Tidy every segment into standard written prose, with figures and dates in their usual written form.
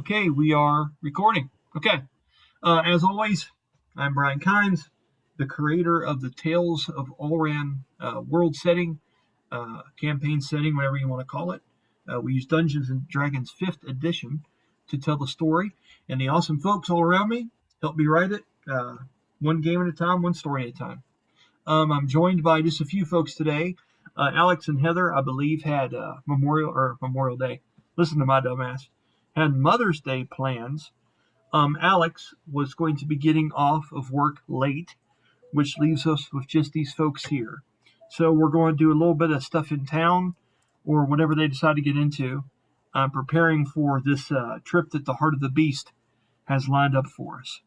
Okay, we are recording. Okay. As always, I'm Brian Kynes, the creator of the Tales of Ulran world setting, campaign setting, whatever you want to call it. We use Dungeons and Dragons 5th edition to tell the story, and the awesome folks all around me help me write it one game at a time, one story at a time. I'm joined by just a few folks today. Alex and Heather, I believe, had Memorial Day. Listen to my dumbass. Had Mother's Day plans. Alex was going to be getting off of work late, which leaves us with just these folks here. So we're going to do a little bit of stuff in town or whatever they decide to get into, preparing for this trip that the Heart of the Beast has lined up for us.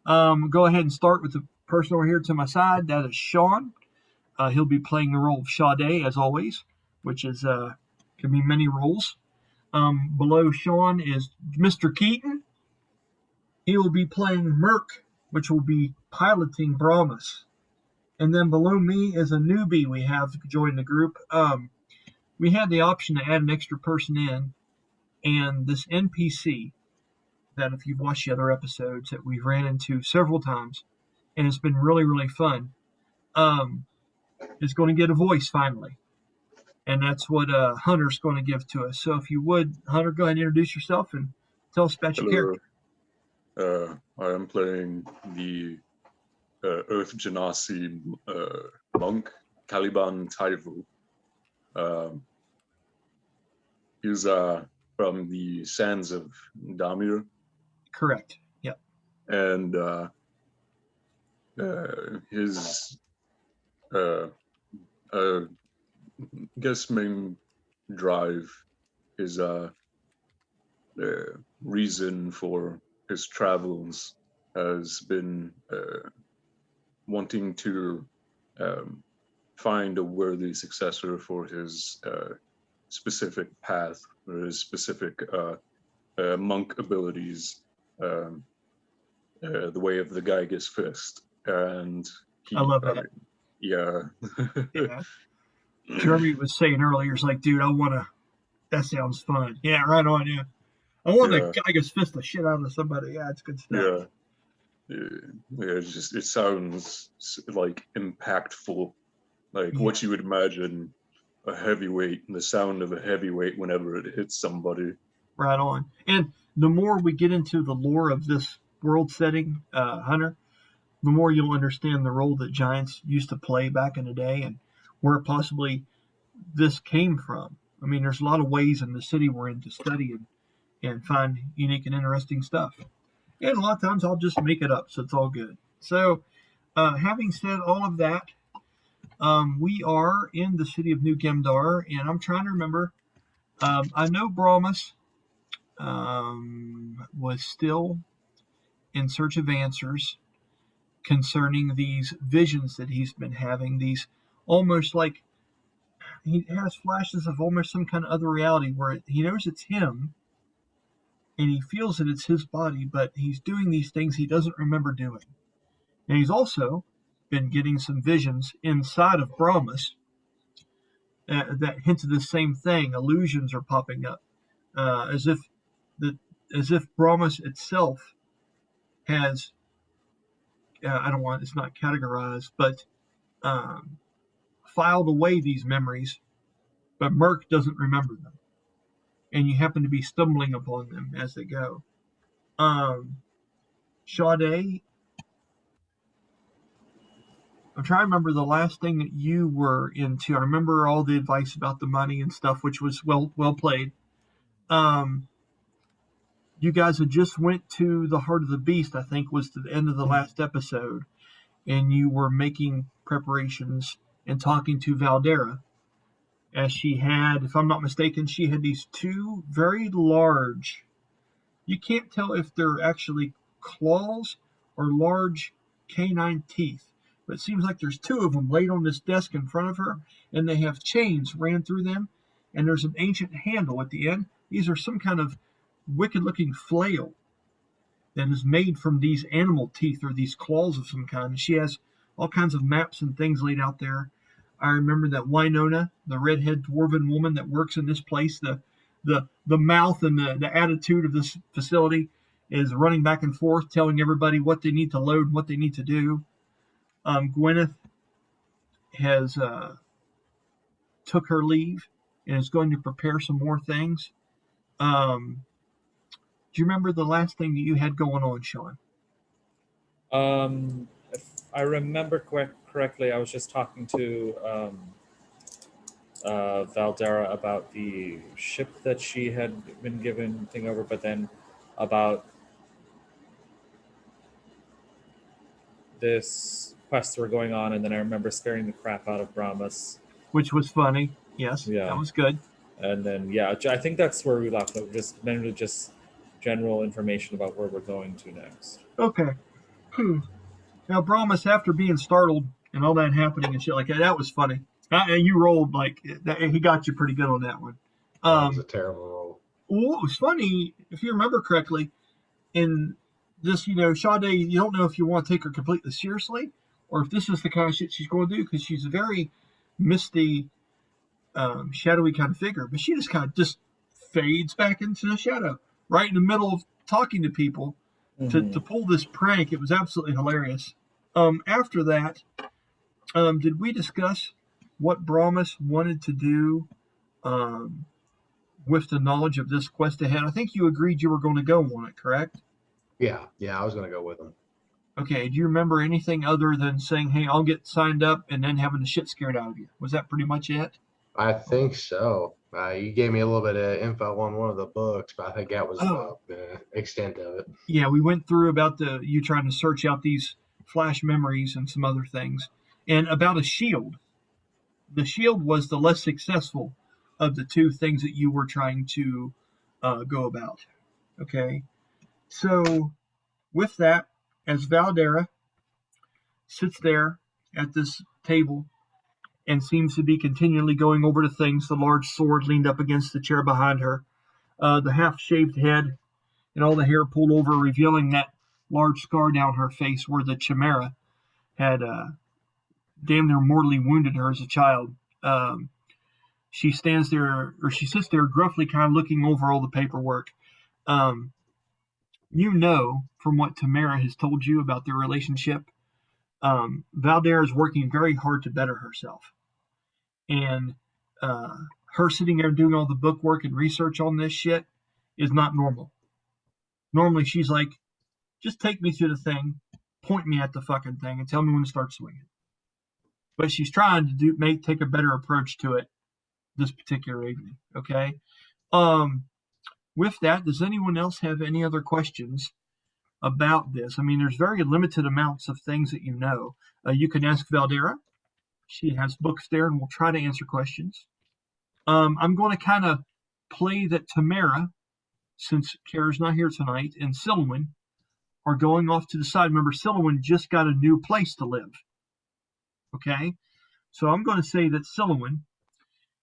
Go ahead and start with the person over here to my side. That is Sean. He'll be playing the role of Sha-dae, as always, which is can be many roles. Below Sean is Mr. Keaton. He will be playing Merc, which will be piloting Brahmas. And then below me is a newbie we have to join the group. We had the option to add an extra person in, and this NPC that, if you've watched the other episodes, that we've ran into several times, and it's been really, really fun, is going to get a voice finally. And that's what Hunter's going to give to us. So if you would, Hunter, go ahead and introduce yourself and tell us about your character. I am playing the Earth Genasi Monk, Caliban Taivu. He's from the sands of Damir. Correct. Yep. And his main drive, his reason for his travels has been wanting to find a worthy successor for his specific path or his specific monk abilities, the way of the Gygus Fist. And I love that. Yeah. Jeremy was saying earlier, it's like, dude, that sounds fun. Yeah, right on, yeah. I want to Gygus Fist the shit out of somebody. Yeah, it's good stuff. Yeah, it sounds like impactful, like what you would imagine a heavyweight, the sound of a heavyweight whenever it hits somebody. Right on. And the more we get into the lore of this world setting, Hunter, the more you'll understand the role that giants used to play back in the day and where possibly this came from. I mean, there's a lot of ways in the city we're in to study and find unique and interesting stuff. And a lot of times I'll just make it up, so it's all good. So, having said all of that, we are in the city of New Gemdar, and I'm trying to remember. I know Brahmas was still in search of answers concerning these visions that he's been having, these almost like he has flashes of almost some kind of other reality where he knows it's him and he feels that it's his body, but he's doing these things he doesn't remember doing. And he's also been getting some visions inside of Brahmas that hint to the same thing. Illusions are popping up, as if Brahmas itself has it's not categorized, but filed away these memories, but Merc doesn't remember them. And you happen to be stumbling upon them as they go. Sha-dae, I'm trying to remember the last thing that you were into. I remember all the advice about the money and stuff, which was well played. You guys had just went to the Heart of the Beast, I think was the end of the last episode, and you were making preparations and talking to Valdera, as she had, if I'm not mistaken, she had these two very large, you can't tell if they're actually claws or large canine teeth, but it seems like there's two of them laid on this desk in front of her, and they have chains ran through them, and there's an ancient handle at the end. These are some kind of wicked-looking flail that is made from these animal teeth or these claws of some kind. And she has all kinds of maps and things laid out there. I remember that Winona, the redhead dwarven woman that works in this place, the the mouth and the attitude of this facility is running back and forth, telling everybody what they need to load and what they need to do. Gwenyth has took her leave and is going to prepare some more things. Do you remember the last thing that you had going on, Sean? If I remember correctly, I was just talking to Valdera about the ship that she had been given thing over, but then about this quest were going on, and then I remember scaring the crap out of Brahmas. Which was funny. Yes, Yeah. that was good. And then, yeah, I think that's where we left. Just mainly just general information about where we're going to next. Okay. Now, Brahmas, after being startled and all that happening and shit like that, that was funny. And you rolled like that, he got you pretty good on that one. That was a terrible roll. What was funny, if you remember correctly, in this, Sha-dae, you don't know if you want to take her completely seriously or if this is the kind of shit she's going to do, because she's a very misty, shadowy kind of figure. But she just kind of just fades back into the shadow right in the middle of talking to people to pull this prank. It was absolutely hilarious. After that, did we discuss what Brahmas wanted to do with the knowledge of this quest ahead? I think you agreed you were going to go on it, correct? Yeah, I was going to go with him. Okay, do you remember anything other than saying, hey, I'll get signed up, and then having the shit scared out of you? Was that pretty much it? I think so. You gave me a little bit of info on one of the books, but I think that was the extent of it. Yeah, we went through about you trying to search out these flash memories and some other things, and about a shield. The shield was the less successful of the two things that you were trying to go about. Okay, so with that, as Valdera sits there at this table and seems to be continually going over the things, the large sword leaned up against the chair behind her, the half-shaved head and all the hair pulled over, revealing that large scar down her face where the chimera had damn near mortally wounded her as a child. She stands there, or she sits there gruffly kind of looking over all the paperwork. From what Tamara has told you about their relationship, Valdera is working very hard to better herself. And her sitting there doing all the bookwork and research on this shit is not normal. Normally she's like, just take me to the thing, point me at the fucking thing, and tell me when to start swinging. But she's trying to take a better approach to it this particular evening. Okay. With that, does anyone else have any other questions about this? I mean, there's very limited amounts of things that you know. You can ask Valdera. She has books there and will try to answer questions. I'm going to kind of play that Tamara, since Kara's not here tonight, and Sylowen are going off to the side. Remember, Sylowen just got a new place to live. Okay? So I'm going to say that Sylowen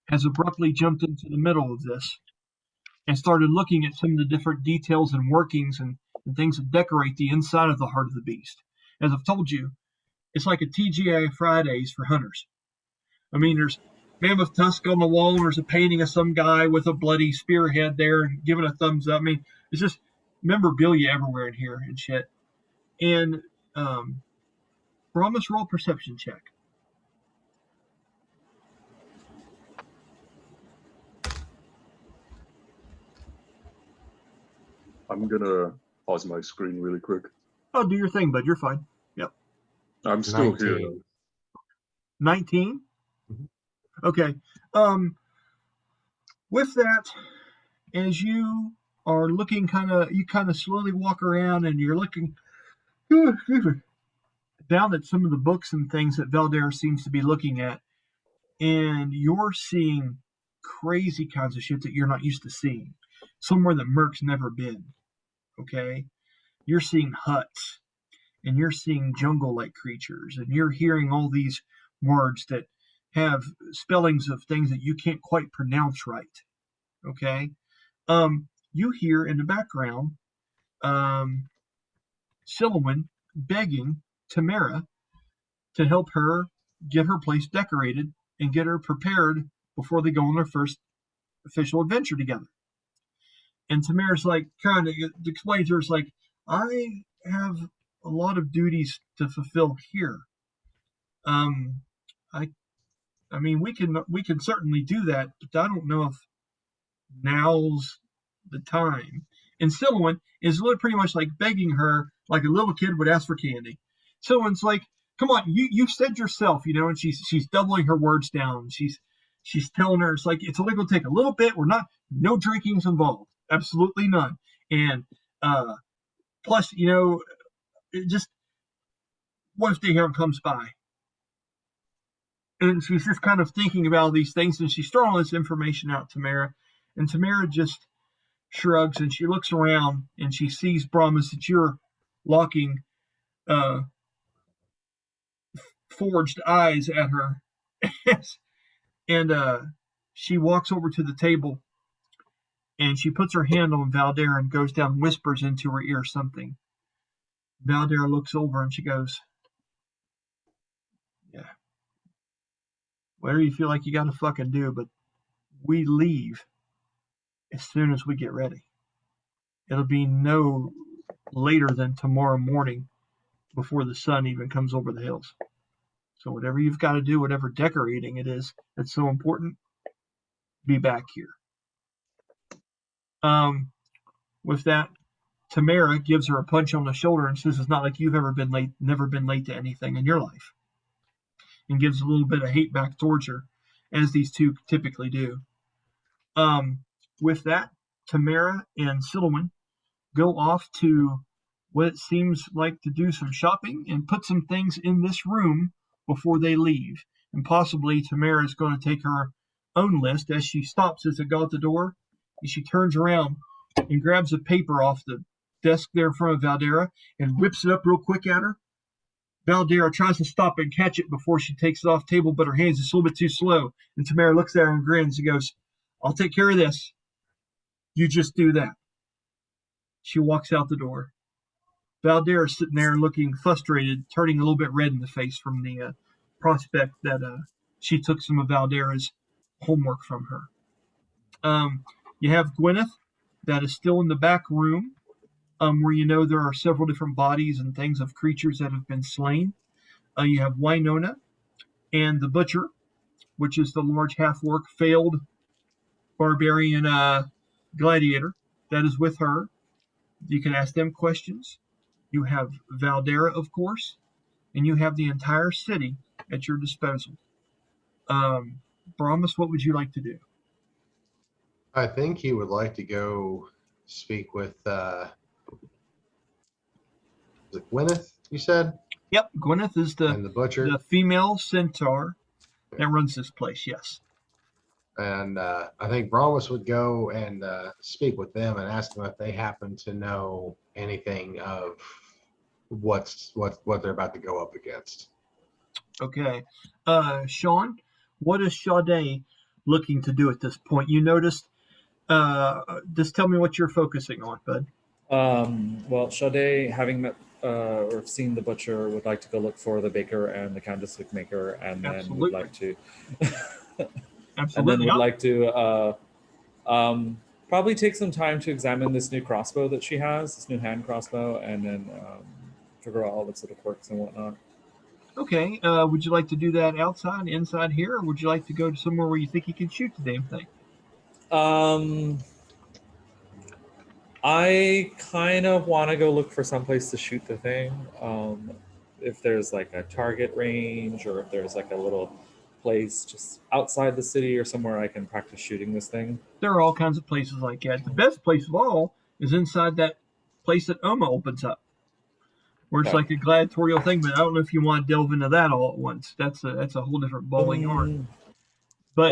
has abruptly jumped into the middle of this and started looking at some of the different details and workings and things that decorate the inside of the heart of the beast. As I've told you, it's like a TGI Fridays for hunters. I mean, there's mammoth tusk on the wall, and there's a painting of some guy with a bloody spearhead there and giving a thumbs up. I mean, it's just memorabilia everywhere in here and shit. And Brahmas, roll perception check. I'm gonna pause my screen really quick. Oh, do your thing, bud. You're fine. Yep. I'm still 19. here. 19? Mm-hmm. Okay. With that, as you are looking you kind of slowly walk around and you're looking down at some of the books and things that Valdera seems to be looking at, and you're seeing crazy kinds of shit that you're not used to seeing. Somewhere that Merc's never been. Okay? You're seeing huts, and you're seeing jungle-like creatures, and you're hearing all these words that have spellings of things that you can't quite pronounce right. Okay? You hear in the background Sylowen begging Tamara to help her get her place decorated and get her prepared before they go on their first official adventure together. And Tamara's like, kind of explains to her, it's like, I have a lot of duties to fulfill here. Um, I, I mean, we can certainly do that, but I don't know if now's the time. And Sylowen is literally pretty much like begging her, like a little kid would ask for candy. Sylowen's like, "Come on, you said yourself, and she's doubling her words down. She's telling her it's only going to take a little bit. We're not no drinking's involved, absolutely none. And plus, just what if the harem comes by?" And she's just kind of thinking about all these things, and she's throwing all this information out to Tamara, and Tamara just shrugs and she looks around and she sees Brahmas that you're locking uh, forged eyes at her. And she walks over to the table and she puts her hand on Valdera and goes down and whispers into her ear something. Valdera looks over and she goes, "Yeah, whatever you feel like you gotta fucking do, but we leave as soon as we get ready. It'll be no later than tomorrow morning before the sun even comes over the hills. So whatever you've got to do, whatever decorating it is that's so important, be back here." With that, Tamara gives her a punch on the shoulder and says, "It's not like you've never been late to anything in your life," and gives a little bit of hate back towards her, as these two typically do. With that, Tamara and Sylowen go off to what it seems like to do some shopping and put some things in this room before they leave. And possibly Tamara is going to take her own list as she stops as it goes out the door. And she turns around and grabs a paper off the desk there in front of Valdera and whips it up real quick at her. Valdera tries to stop and catch it before she takes it off the table, but her hands are just a little bit too slow. And Tamara looks at her and grins and goes, "I'll take care of this. You just do that." She walks out the door. Valdera's sitting there looking frustrated, turning a little bit red in the face from the prospect that she took some of Valdera's homework from her. You have Gwenyth that is still in the back room, where there are several different bodies and things of creatures that have been slain. You have Wynonna and the Butcher, which is the large half-orc failed barbarian gladiator that is with her. You can ask them questions. You have Valdera, of course, and you have the entire city at your disposal. Brahmas, what would you like to do? I think he would like to go speak with is it Gwenyth, you said? Yep, Gwenyth is And the Butcher. the female centaur that runs this place, yes. And I think Brahmas would go and speak with them and ask them if they happen to know anything of what they're about to go up against. Okay. Sean, what is Sha-dae looking to do at this point? You noticed, just tell me what you're focusing on, bud. Well, Sha-dae, having met or seen the Butcher, would like to go look for the baker and the candlestick maker, and then Absolutely. would like to Absolutely. and then would like to probably take some time to examine this new crossbow that she has, this new hand crossbow, and then figure out all its little quirks and whatnot. Okay. Would you like to do that outside, inside here, or would you like to go to somewhere where you think you can shoot the damn thing? I kind of want to go look for someplace to shoot the thing. If there's like a target range, or if there's like a little place just outside the city or somewhere I can practice shooting this thing. There are all kinds of places like that. The best place of all is inside that place that Oma opens up, where it's like a gladiatorial thing. But I don't know if you want to delve into that all at once. That's a whole different ball of yarn. But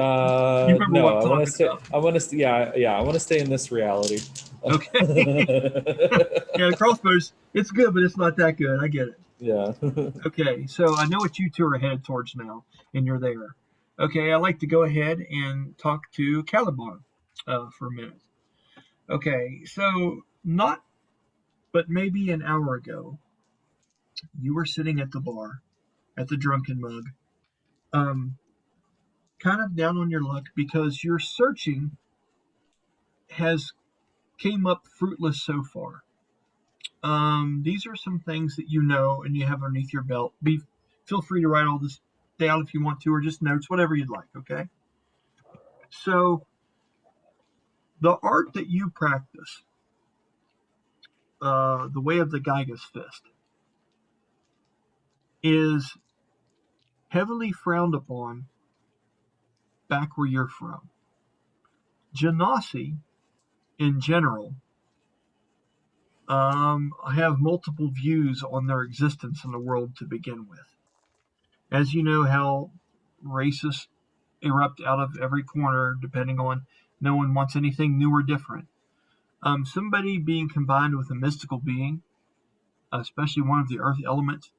you remember what I'm talking about. I want to stay. Yeah. I want to stay in this reality. Okay. Yeah, the crossbows, it's good, but it's not that good. I get it. Yeah. Okay, so I know what you two are headed towards now, and you're there. Okay, I'd like to go ahead and talk to Caliban for a minute. Okay, so not, but maybe an hour ago, you were sitting at the bar, at the Drunken Mug, kind of down on your luck because your searching has came up fruitless so far. These are some things that you know and you have underneath your belt. Feel free to write all this down if you want to, or just notes, whatever you'd like, okay? So, the art that you practice, the way of the Gygas fist, is heavily frowned upon back where you're from. Genasi, in general, have multiple views on their existence in the world to begin with. As you know, how racists erupt out of every corner, depending on no one wants anything new or different. Somebody being combined with a mystical being, especially one of the earth elements,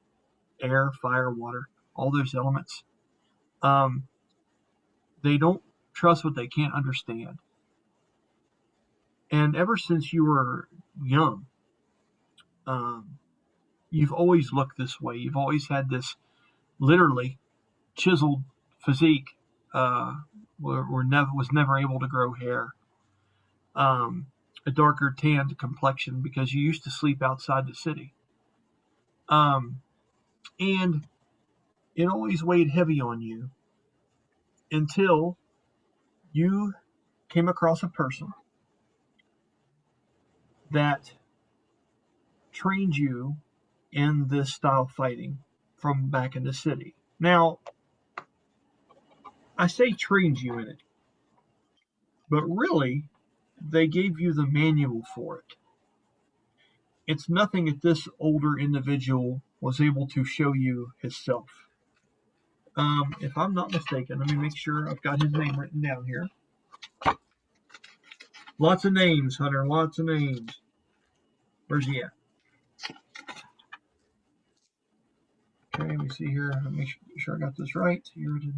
air, fire, water, all those elements, they don't trust what they can't understand. And ever since you were young, you've always looked this way. You've always had this literally chiseled physique, was never able to grow hair, a darker tanned complexion because you used to sleep outside the city. And it always weighed heavy on you until you came across a person that trained you in this style of fighting from back in the city. Now, I say trained you in it, but really, they gave you the manual for it. It's nothing that this older individual was able to show you himself. If I'm not mistaken, let me make sure I've got his name written down here. Lots of names, Hunter, lots of names. Where's he at? Okay, let me see here. Let me make sure I got this right. Here it is.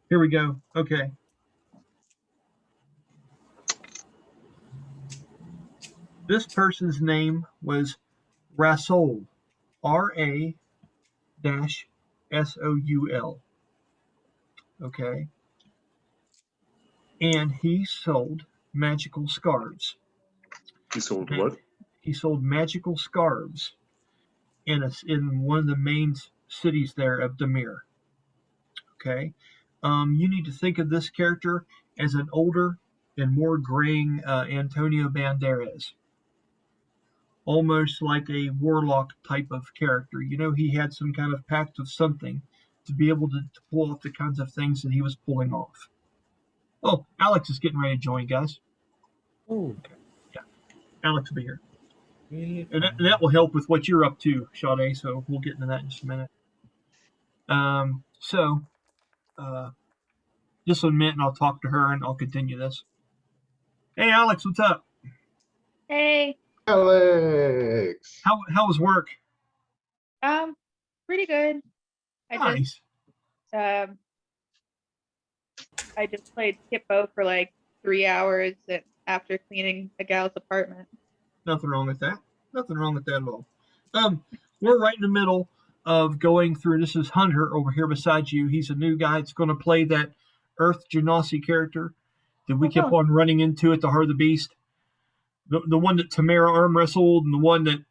Here we go. Okay. This person's name was Rasoul. R-A-S-O-U-L. Okay. And he sold magical scarves. He sold what? He sold magical scarves in one of the main cities there of Demir. Okay. You need to think of this character as an older and more graying Antonio Banderas. Almost like a warlock type of character. You know, he had some kind of pact of something to be able to pull off the kinds of things that he was pulling off. Oh, Alex is getting ready to join, guys. Oh, okay. Yeah, Alex will be here. And that will help with what you're up to, Sha-dae, so we'll get into that in just a minute. Just a minute and I'll talk to her and I'll continue this. Hey, Alex, what's up? Hey. Alex. How was work? Pretty good. Nice. I just played Skip-Bo for like 3 hours after cleaning a gal's apartment. Nothing wrong with that. Nothing wrong with that at all. We're right in the middle of going through. This is Hunter over here beside you. He's a new guy that's going to play that Earth Genasi character that we kept on running into at the Heart of the Beast. The one that Tamara arm wrestled and the one that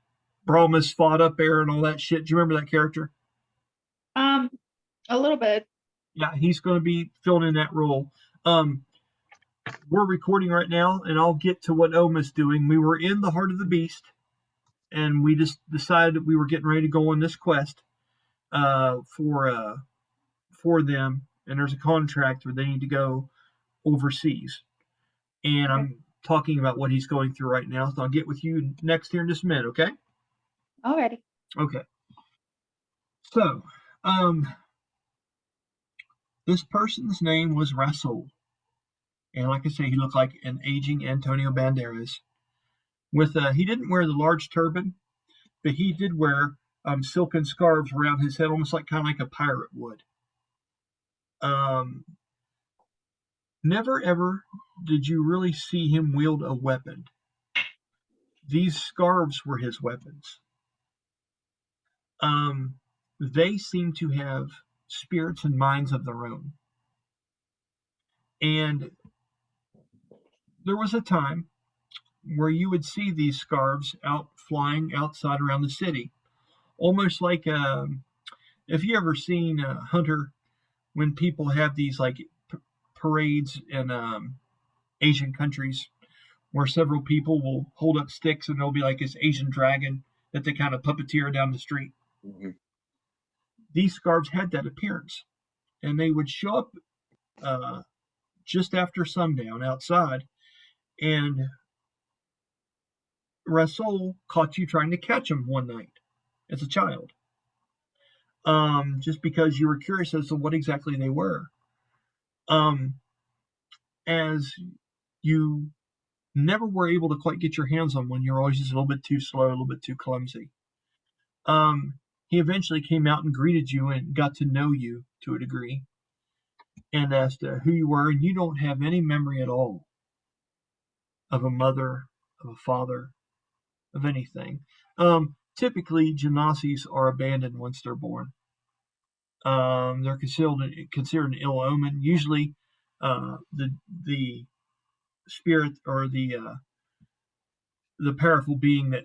Brahmas fought up there and all that shit. Do you remember that character? A little bit. Yeah, he's going to be filling in that role. We're recording right now, and I'll get to what Oma's doing. We were in the Heart of the Beast, and we just decided that we were getting ready to go on this quest for them. And there's a contract where they need to go overseas. And I'm talking about what he's going through right now. So I'll get with you next here in just a minute, okay? Alrighty. Okay. So, this person's name was Rasoul. And like I say, he looked like an aging Antonio Banderas. He didn't wear the large turban, but he did wear silken scarves around his head, almost like kind of like a pirate would. Never ever did you really see him wield a weapon. These scarves were his weapons. They seem to have spirits and minds of their own. And there was a time where you would see these scarves out flying outside around the city, almost like if you ever seen Hunter, when people have these like parades in Asian countries where several people will hold up sticks and there'll be like this Asian dragon that they kind of puppeteer down the street. Mm-hmm. These scarves had that appearance, and they would show up just after sundown outside, and Rasul caught you trying to catch them one night as a child, just because you were curious as to what exactly they were. As you never were able to quite get your hands on one, you're always just a little bit too slow, a little bit too clumsy. He eventually came out and greeted you and got to know you to a degree and asked who you were, and you don't have any memory at all of a mother, of a father, of anything. Typically, Genasis are abandoned once they're born. They're considered an ill omen. Usually, the spirit or the powerful being that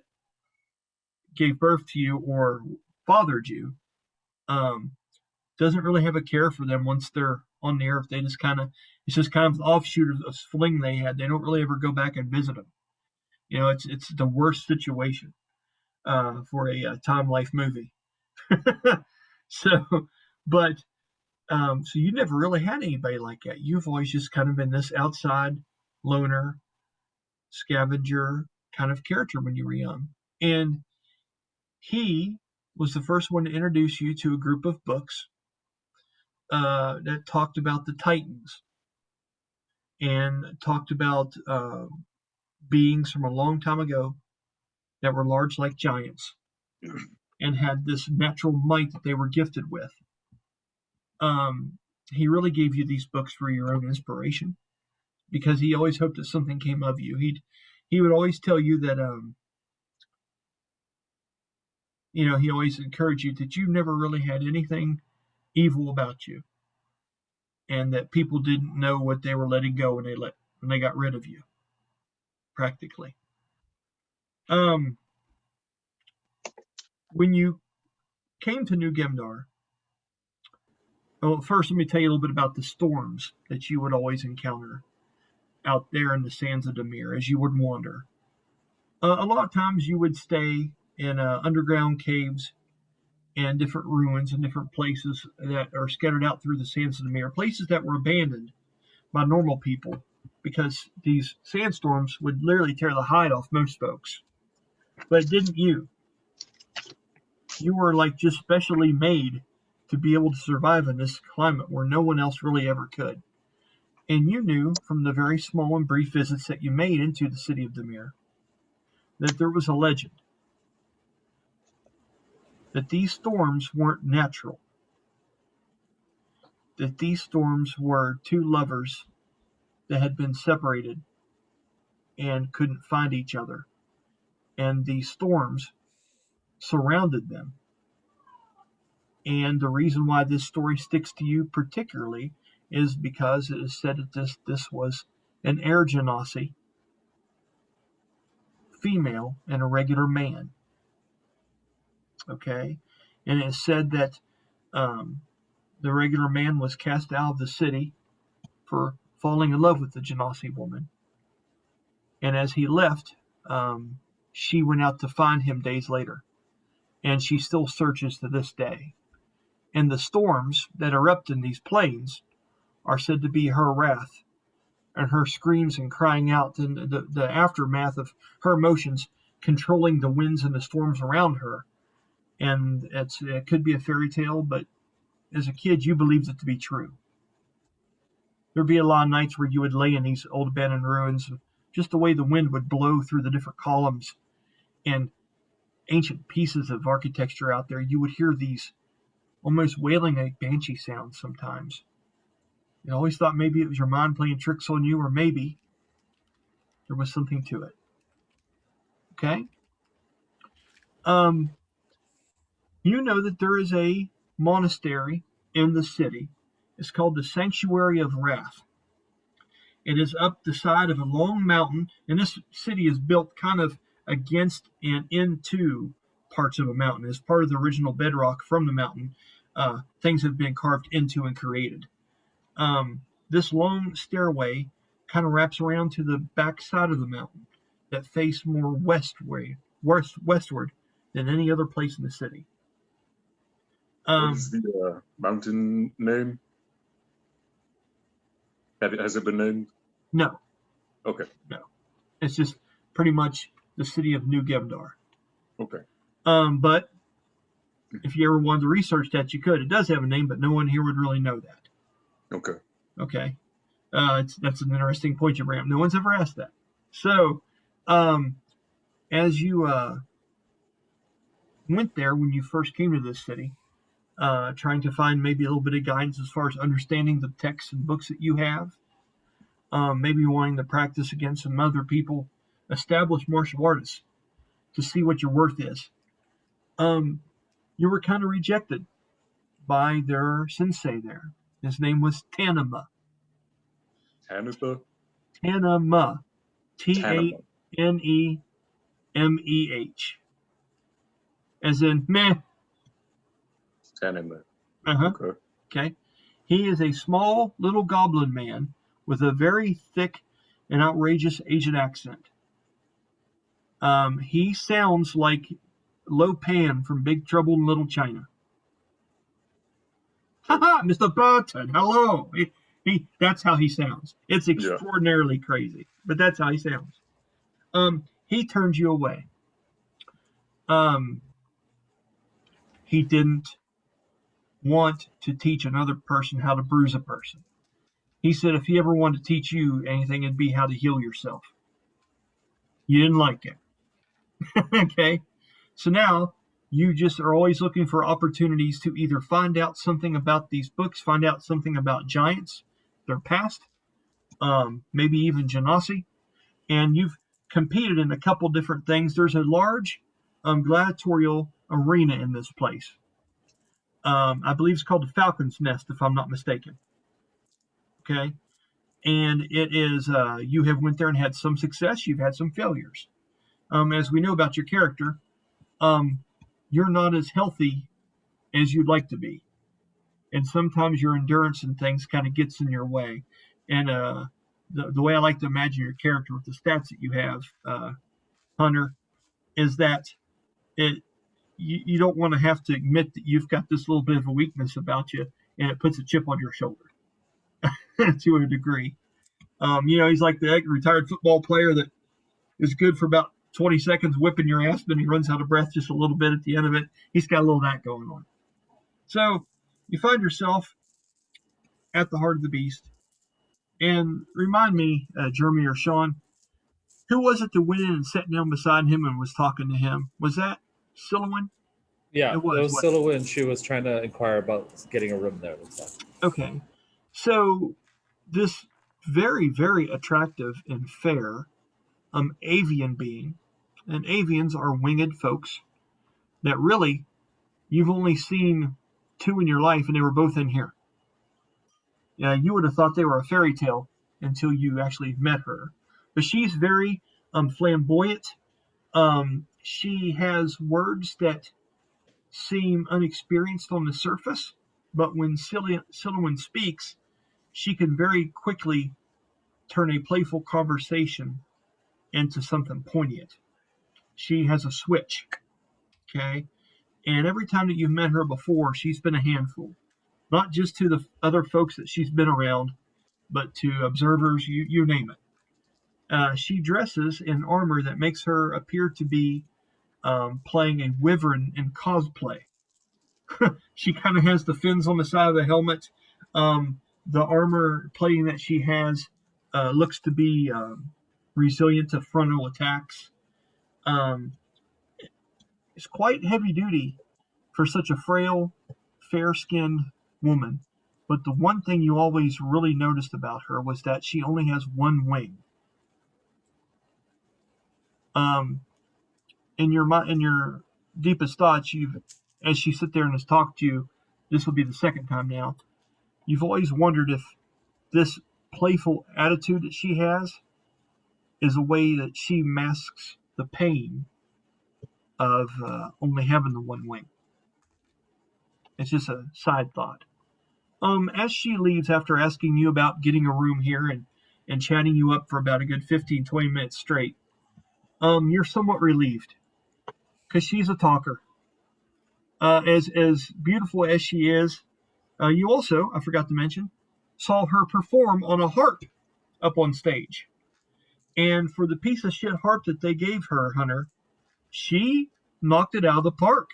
gave birth to you or fathered you doesn't really have a care for them once they're on the earth. They just it's just kind of an offshoot of a fling they had. They don't really ever go back and visit them. You know, it's the worst situation for a Time Life movie. So you never really had anybody like that. You've always just kind of been this outside loner, scavenger kind of character when you were young. And he was the first one to introduce you to a group of books that talked about the Titans and talked about beings from a long time ago that were large like giants and had this natural might that they were gifted with. He really gave you these books for your own inspiration because he always hoped that something came of you. He would always tell you that he always encouraged you that you never really had anything evil about you, and that people didn't know what they were letting go when they got rid of you, practically. When you came to New Gemdar, well, first let me tell you a little bit about the storms that you would always encounter out there in the sands of Dimir as you would wander. A lot of times you would stay in underground caves and different ruins and different places that are scattered out through the sands of Dimir, places that were abandoned by normal people because these sandstorms would literally tear the hide off most folks. But it didn't you. You were like just specially made to be able to survive in this climate where no one else really ever could. And you knew from the very small and brief visits that you made into the city of Dimir that there was a legend. That these storms weren't natural. That these storms were two lovers that had been separated and couldn't find each other. And these storms surrounded them. And the reason why this story sticks to you particularly is because it is said that this was an Earth Genasi, female, and a regular man. Okay? And it is said that the regular man was cast out of the city for falling in love with the Genasi woman. And as he left, she went out to find him days later. And she still searches to this day. And the storms that erupt in these plains are said to be her wrath and her screams and crying out and the aftermath of her emotions controlling the winds and the storms around her. And it could be a fairy tale, but as a kid, you believed it to be true. There'd be a lot of nights where you would lay in these old abandoned ruins, just the way the wind would blow through the different columns and ancient pieces of architecture out there. You would hear these almost wailing like banshee sounds sometimes. You always thought maybe it was your mind playing tricks on you, or maybe there was something to it. Okay? You know that there is a monastery in the city. It's called the Sanctuary of Wrath. It is up the side of a long mountain, and this city is built kind of against and into parts of a mountain. As part of the original bedrock from the mountain, things have been carved into and created. This long stairway kind of wraps around to the back side of the mountain that face more westward than any other place in the city. What is the mountain name? Has it been named? No, Okay. it's just pretty much the city of New Gemdar. Okay. But if you ever wanted to research that, you could. It does have a name, but no one here would really know that. Okay. Okay. That's an interesting point you bring up. No one's ever asked that. So, as you went there when you first came to this city, trying to find maybe a little bit of guidance as far as understanding the texts and books that you have, maybe wanting to practice against some other people, established martial artists, to see what your worth is. You were kind of rejected by their sensei there. His name was Tanama. Tanama? Tanama. Tanemeh. As in meh. Tanama. Uh-huh. Okay. Okay. He is a small little goblin man with a very thick and outrageous Asian accent. He sounds like Lo Pan from Big Trouble in Little China. Haha, Mr. Barton, hello. That's how he sounds. It's extraordinarily crazy, but that's how he sounds. He turned you away. He didn't want to teach another person how to bruise a person. He said if he ever wanted to teach you anything, it'd be how to heal yourself. You didn't like it. Okay? So now you just are always looking for opportunities to either find out something about these books, find out something about giants, their past, maybe even Genasi. And you've competed in a couple different things. There's a large gladiatorial arena in this place. I believe it's called the Falcon's Nest, if I'm not mistaken. Okay? And it is, you have went there and had some success. You've had some failures. As we know about your character, you're not as healthy as you'd like to be. And sometimes your endurance and things kind of gets in your way. And the way I like to imagine your character with the stats that you have, Hunter, is that you don't want to have to admit that you've got this little bit of a weakness about you, and it puts a chip on your shoulder to a degree. He's like the retired football player that is good for about 20 seconds whipping your ass, but he runs out of breath just a little bit at the end of it. He's got a little of that going on. So you find yourself at the heart of the beast. And remind me, Jeremy or Sean, who was it that went in and sat down beside him and was talking to him? Was that Sylowen? Yeah, It was Sylowen. She was trying to inquire about getting a room there and stuff. Okay. So this very, very attractive and fair avian being, and avians are winged folks that really you've only seen two in your life, and they were both in here. Yeah, you would have thought they were a fairy tale until you actually met her. But she's very flamboyant. She has words that seem unexperienced on the surface, but when Sylowen speaks, she can very quickly turn a playful conversation into something poignant. She has a switch, okay? And every time that you've met her before, she's been a handful. Not just to the other folks that she's been around, but to observers, you name it. She dresses in armor that makes her appear to be playing a wyvern in cosplay. She kind of has the fins on the side of the helmet. The armor plating that she has looks to be resilient to frontal attacks. It's quite heavy duty for such a frail, fair-skinned woman. But the one thing you always really noticed about her was that she only has one wing. In your deepest thoughts, as she sit there and has talked to you, this will be the second time now. You've always wondered if this playful attitude that she has is a way that she masks the pain of only having the one wing. It's just a side thought. As she leaves after asking you about getting a room here and chatting you up for about a good 15-20 minutes straight, you're somewhat relieved because she's a talker. As beautiful as she is, you also, I forgot to mention, saw her perform on a harp up on stage. And for the piece of shit harp that they gave her, Hunter, she knocked it out of the park.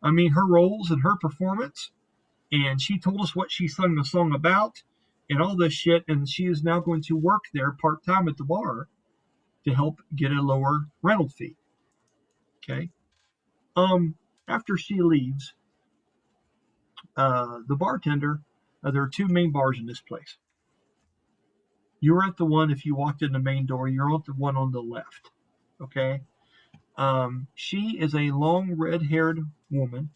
I mean, her roles and her performance, and she told us what she sung the song about and all this shit, and she is now going to work there part-time at the bar to help get a lower rental fee. Okay? After she leaves, the bartender, there are two main bars in this place. You're at the one, if you walked in the main door, you're at the one on the left. Okay? She is a long red-haired human,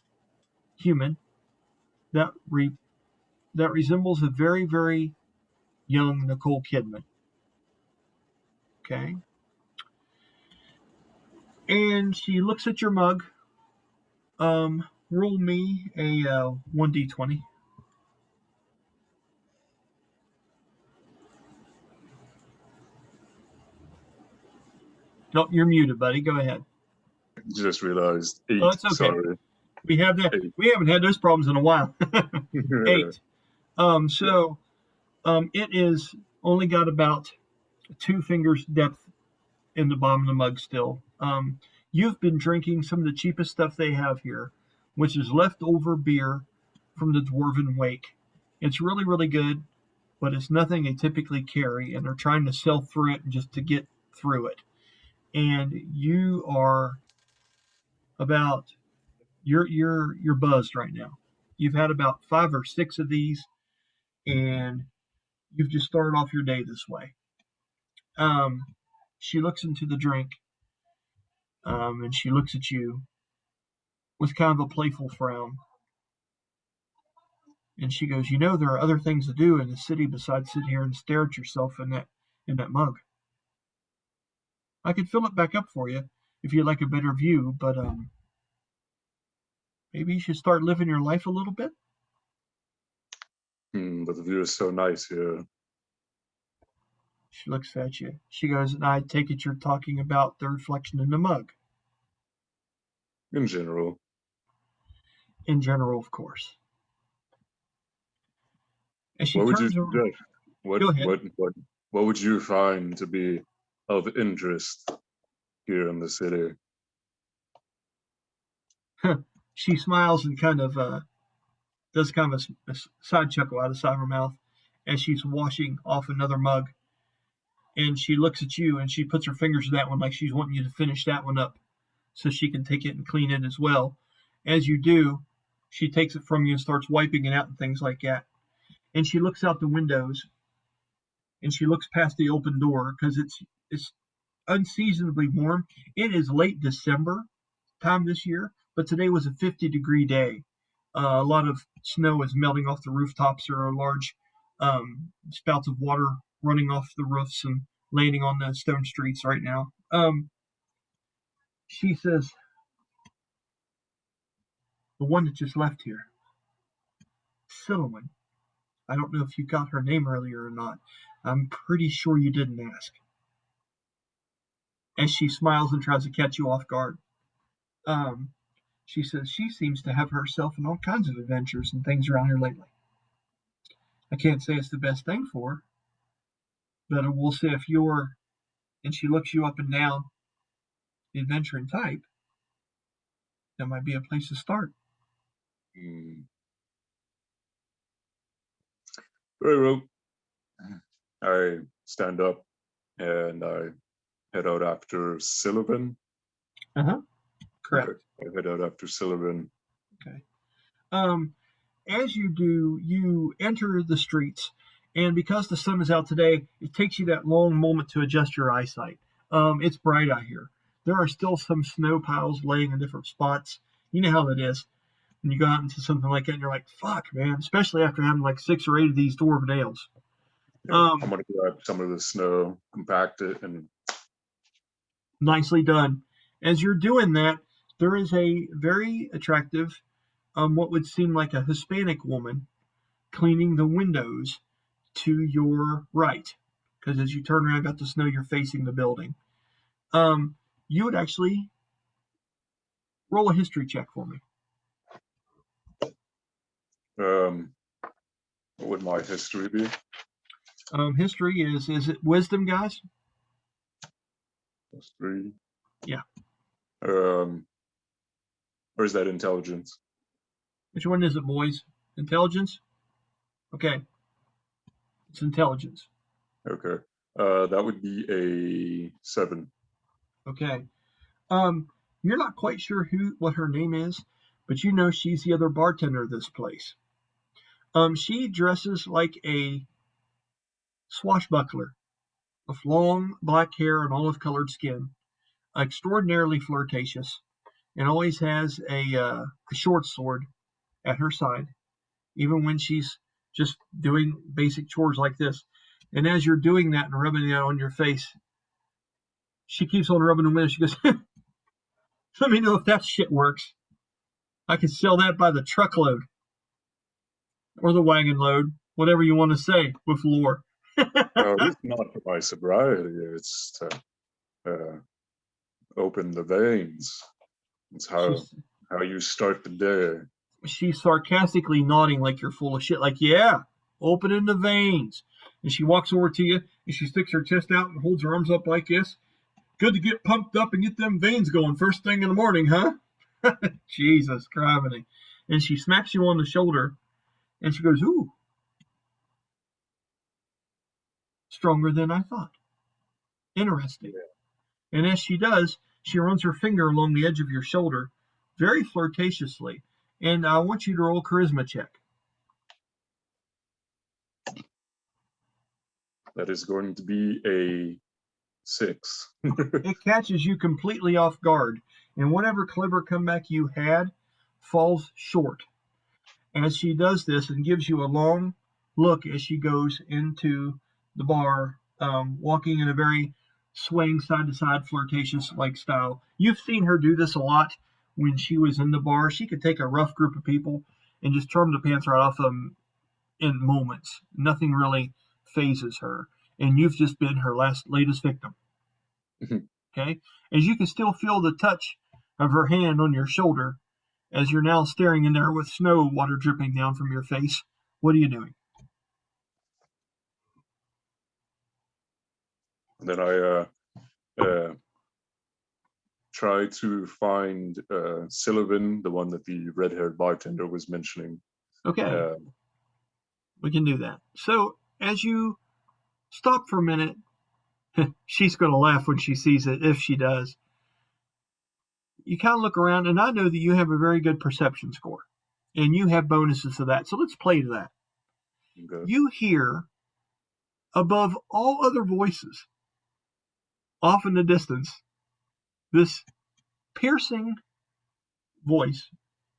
that resembles a very, very young Nicole Kidman. Okay? And she looks at your mug. Roll me a 1d20. No, you're muted, buddy. Go ahead. Just realized 8. Oh, that's okay. Sorry. We have that. 8. We haven't had those problems in a while. 8. It is only got about 2 fingers depth in the bottom of the mug still. You've been drinking some of the cheapest stuff they have here, which is leftover beer from the Dwarven Wake. It's really, really good, but it's nothing they typically carry, and they're trying to sell through it just to get through it. And you are you're buzzed right now. You've had about 5 or 6 of these, and you've just started off your day this way. She looks into the drink, and she looks at you with kind of a playful frown. And she goes, there are other things to do in the city besides sit here and stare at yourself in that mug. I could fill it back up for you if you'd like a better view, but maybe you should start living your life a little bit. But the view is so nice here. She looks at you. She goes, and I take it you're talking about the reflection in the mug. In general. In general, of course. As she What would you turns around, suggest? What would you find to be of interest here in the city? She smiles and kind of does kind of a side chuckle out of the side of her mouth as she's washing off another mug. And she looks at you and she puts her fingers to that one like she's wanting you to finish that one up so she can take it and clean it as well. As you do, she takes it from you and starts wiping it out and things like that. And she looks out the windows and she looks past the open door because it's unseasonably warm. It is late December time this year, but today was a 50-degree day. A lot of snow is melting off the rooftops. There are large spouts of water running off the roofs and landing on the stone streets right now. She says, the one that just left here, Sylowen. I don't know if you got her name earlier or not. I'm pretty sure you didn't ask. As she smiles and tries to catch you off guard. She says she seems to have herself in all kinds of adventures and things around here lately. I can't say it's the best thing for her, but I will say if you're, and she looks you up and down, the adventuring type, that might be a place to start. Very well. I stand up and I head out after Sylowen. Correct. Okay. I head out after Sylowen. Okay. As you do, you enter the streets, and because the sun is out today, it takes you that long moment to adjust your eyesight. It's bright out here. There are still some snow piles laying in different spots. You know how that is. And you go out into something like that, and you're like, fuck, man, especially after having like 6 or 8 of these dwarven ales. I'm going to grab some of the snow, compact it, and Nicely done. As you're doing that, there is a very attractive, what would seem like a Hispanic woman cleaning the windows to your right. Because as you turn around, got the snow, you're facing the building. You would actually roll a history check for me. what would my history be? History is it wisdom, guys? History. Yeah. Or is that intelligence? Which one is it, boys? Intelligence? Okay. It's intelligence. Okay. That would be a 7. Okay. You're not quite sure what her name is, but you know she's the other bartender of this place. She dresses like a swashbuckler with long black hair and olive-colored skin, extraordinarily flirtatious, and always has a short sword at her side, even when she's just doing basic chores like this. And as you're doing that and rubbing that on your face, she keeps on rubbing them in. She goes, let me know if that shit works. I could sell that by the truckload or the wagon load, whatever you want to say with lore. It's not for my sobriety. It's to open the veins. It's how you start the day. She's sarcastically nodding like you're full of shit. Like, yeah, opening the veins. And she walks over to you and she sticks her chest out and holds her arms up like this. Good to get pumped up and get them veins going first thing in the morning, huh? Jesus Christ. And she smacks you on the shoulder and she goes, ooh, stronger than I thought. Interesting. Yeah. And as she does, she runs her finger along the edge of your shoulder very flirtatiously. And I want you to roll a charisma check. That is going to be a 6. It catches you completely off guard, and whatever clever comeback you had falls short. As she does this and gives you a long look as she goes into the bar, walking in a very swaying side-to-side flirtatious like style. You've seen her do this a lot when she was in the bar. She could take a rough group of people and just turn the pants right off them in moments. Nothing really phases her, and you've just been her latest victim. Okay, as you can still feel the touch of her hand on your shoulder as you're now staring in there with snow water dripping down from your face. What are you doing? Then I try to find Sylowen, the one that the red-haired bartender was mentioning. Okay, we can do that. So as you stop for a minute, she's going to laugh when she sees it, if she does. You kind of look around, and I know that you have a very good perception score, and you have bonuses to that. So let's play to that. Okay. You hear, above all other voices, off in the distance, this piercing voice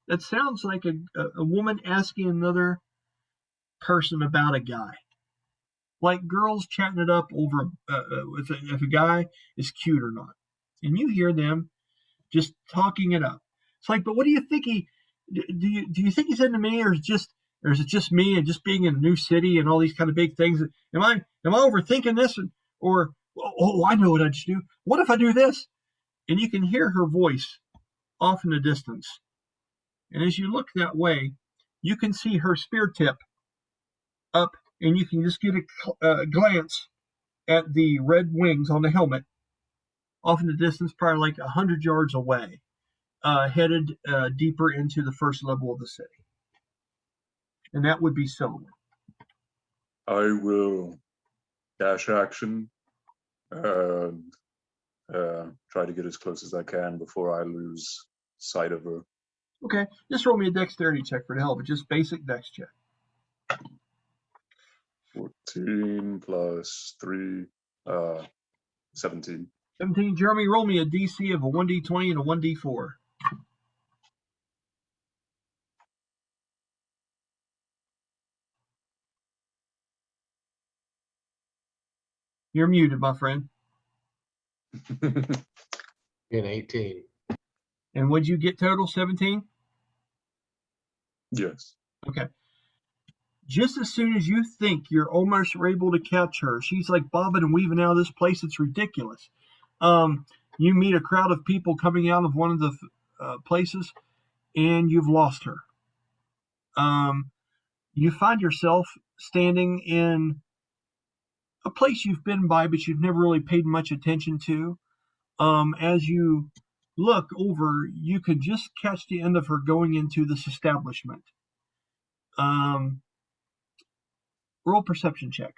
that sounds like a woman asking another person about a guy. Like girls chatting it up over if a guy is cute or not. And you hear them just talking it up. It's like, but what do you think do you think he's into me, or is it just me and just being in a new city and all these kind of big things? Am I overthinking this, or I know what I should do. What if I do this? And you can hear her voice off in the distance. And as you look that way, you can see her spear tip up, and you can just get a glance at the red wings on the helmet off in the distance, probably like 100 yards away, headed deeper into the first level of the city. And that would be Sylowen. I will dash action and try to get as close as I can before I lose sight of her. Okay, just roll me a dexterity check for the hell of it, just basic dex check. 14 plus 3, 17. 17. Jeremy, roll me a DC of a 1d20 and a 1d4. You're muted, my friend. In 18. And what'd you get total? 17? Yes. Okay. Just as soon as you think you're almost able to catch her, she's like bobbing and weaving out of this place. It's ridiculous. You meet a crowd of people coming out of one of the places, and you've lost her. You find yourself standing in a place you've been by, but you've never really paid much attention to. As you look over, you can just catch the end of her going into this establishment. Roll perception check.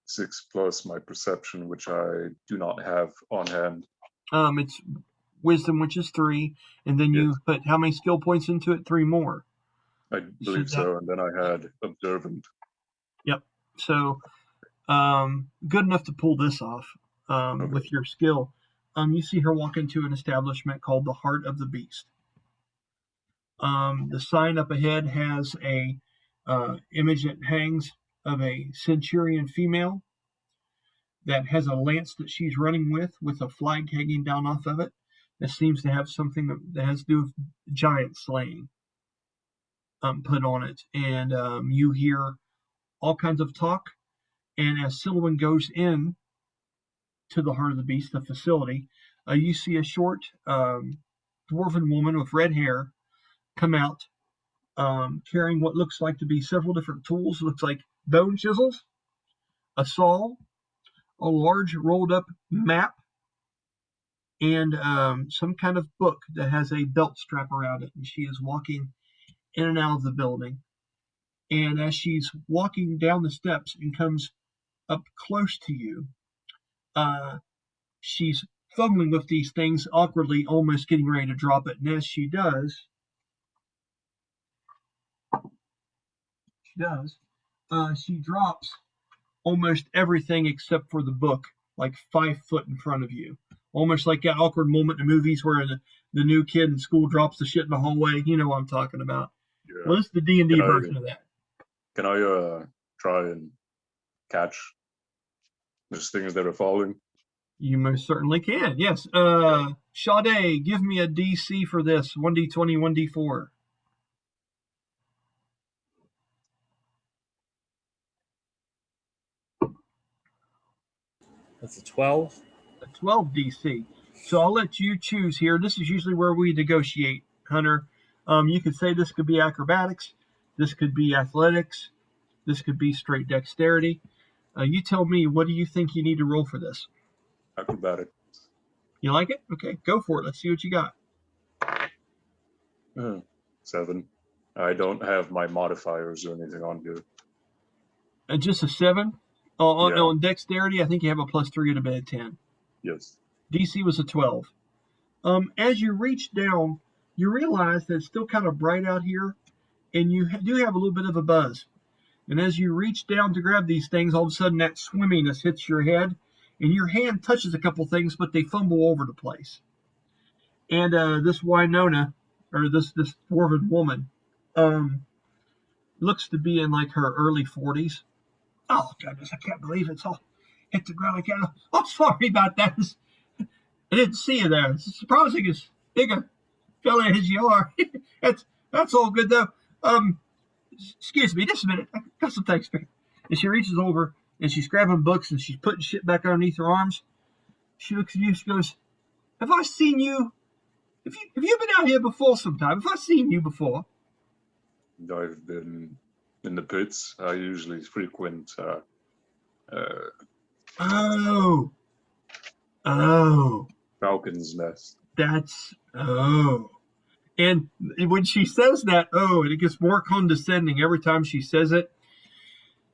6 plus my perception, which I do not have on hand. It's wisdom, which is 3, and then you put how many skill points into it? 3 more. I believe so, and then I had observant. Yep. So, good enough to pull this off with your skill. You see her walk into an establishment called the Heart of the Beast. The sign up ahead has a image that hangs of a centurion female that has a lance that she's running with a flag hanging down off of it. That seems to have something that has to do with giant slaying put on it. And you hear all kinds of talk. And as Sylowen goes in to the Heart of the Beast, the facility, you see a short dwarven woman with red hair come out carrying what looks like to be several different tools. It looks like bone chisels, a saw, a large rolled up map, and some kind of book that has a belt strap around it. And she is walking in and out of the building. And as she's walking down the steps and comes up close to you, she's fumbling with these things awkwardly, almost getting ready to drop it. And as she does, she drops almost everything except for the book, like 5 foot in front of you. Almost like that awkward moment in movies where the new kid in school drops the shit in the hallway. You know what I'm talking about. Yeah. Well, it's the D&D version of that. Can I try and catch those things that are falling? You most certainly can, yes. Sha-dae, give me a DC for this. 1d20, 1d4. That's a 12. A 12 DC. So I'll let you choose here. This is usually where we negotiate, Hunter. You could say this could be acrobatics. This could be athletics. This could be straight dexterity. You tell me, what do you think you need to roll for this? Acrobatics. You like it? Okay, go for it. Let's see what you got. 7. I don't have my modifiers or anything on here. Just a 7? On dexterity, I think you have a +3 and a bad 10. Yes. DC was a 12. As you reach down, you realize that it's still kind of bright out here, and you do have a little bit of a buzz. And as you reach down to grab these things, all of a sudden that swimminess hits your head, and your hand touches a couple things, but they fumble over the place. And this Winona, or this dwarven woman, looks to be in like her early 40s. Oh, goodness, I can't believe it's all hit the ground again. Oh, sorry about that. I didn't see you there. It's surprising as big a fella as you are. That's all good, though. Excuse me, just a minute. I got some things. And she reaches over, and she's grabbing books, and she's putting shit back underneath her arms. She looks at you, she goes, have I seen you? Have you been out here before sometime? Have I seen you before? I've been in the pits. I usually frequent Falcon's Nest. And when she says that, and it gets more condescending every time she says it,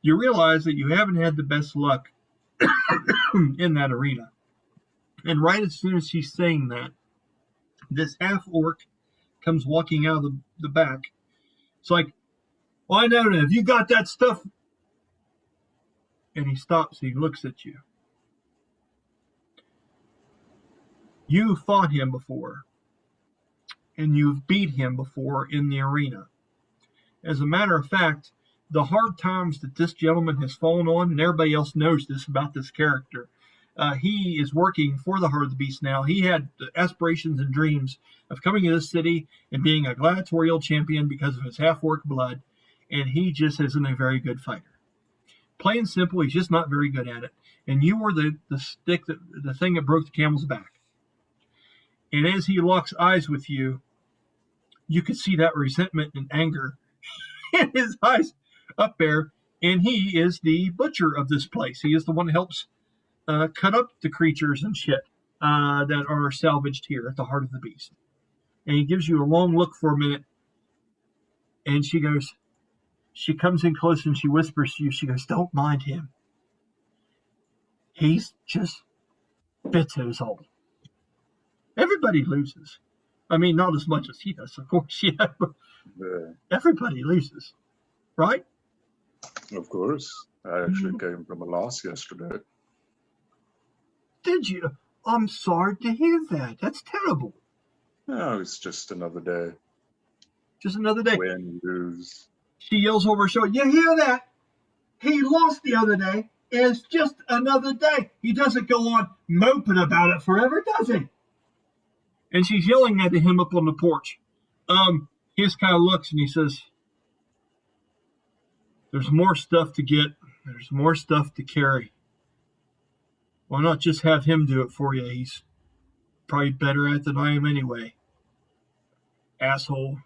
you realize that you haven't had the best luck in that arena. And right as soon as she's saying that, this half-orc comes walking out of the back. It's like, why not? Have you got that stuff? And he stops, he looks at you. You fought him before, and you've beat him before in the arena. As a matter of fact, the hard times that this gentleman has fallen on, and everybody else knows this about this character. He is working for the Heart of the Beast now. He had aspirations and dreams of coming to this city and being a gladiatorial champion because of his half-orc blood, and he just isn't a very good fighter. Plain and simple, he's just not very good at it. And you were the stick, the thing that broke the camel's back. And as he locks eyes with you, you could see that resentment and anger in his eyes up there. And he is the butcher of this place. He is the one that helps cut up the creatures and shit that are salvaged here at the Heart of the Beast. And he gives you a long look for a minute. And she comes in close and she whispers to you. She goes, "Don't mind him. He's just bits years old. Everybody loses. I mean, not as much as he does, of course, yeah, but everybody loses, right?" Of course. I actually came from a loss yesterday. "Did you? I'm sorry to hear that. That's terrible." No, it's just another day. Just another day. Win, lose. She yells over her shoulder, "You hear that? He lost the other day. It's just another day. He doesn't go on moping about it forever, does he?" And she's yelling at him up on the porch. He just kind of looks and he says, "There's more stuff to get. There's more stuff to carry. Why not just have him do it for you? He's probably better at it than I am anyway. Asshole."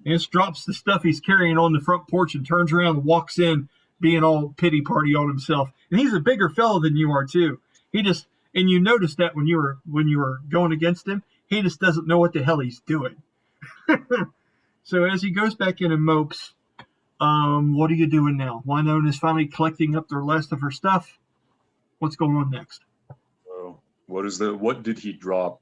And just drops the stuff he's carrying on the front porch and turns around and walks in, being all pity party on himself. And he's a bigger fellow than you are too. And you noticed that when you were going against him, he just doesn't know what the hell he's doing. So as he goes back in and mopes, what are you doing now? Wynonna is finally collecting up the rest of her stuff. What's going on next? Well, what did he drop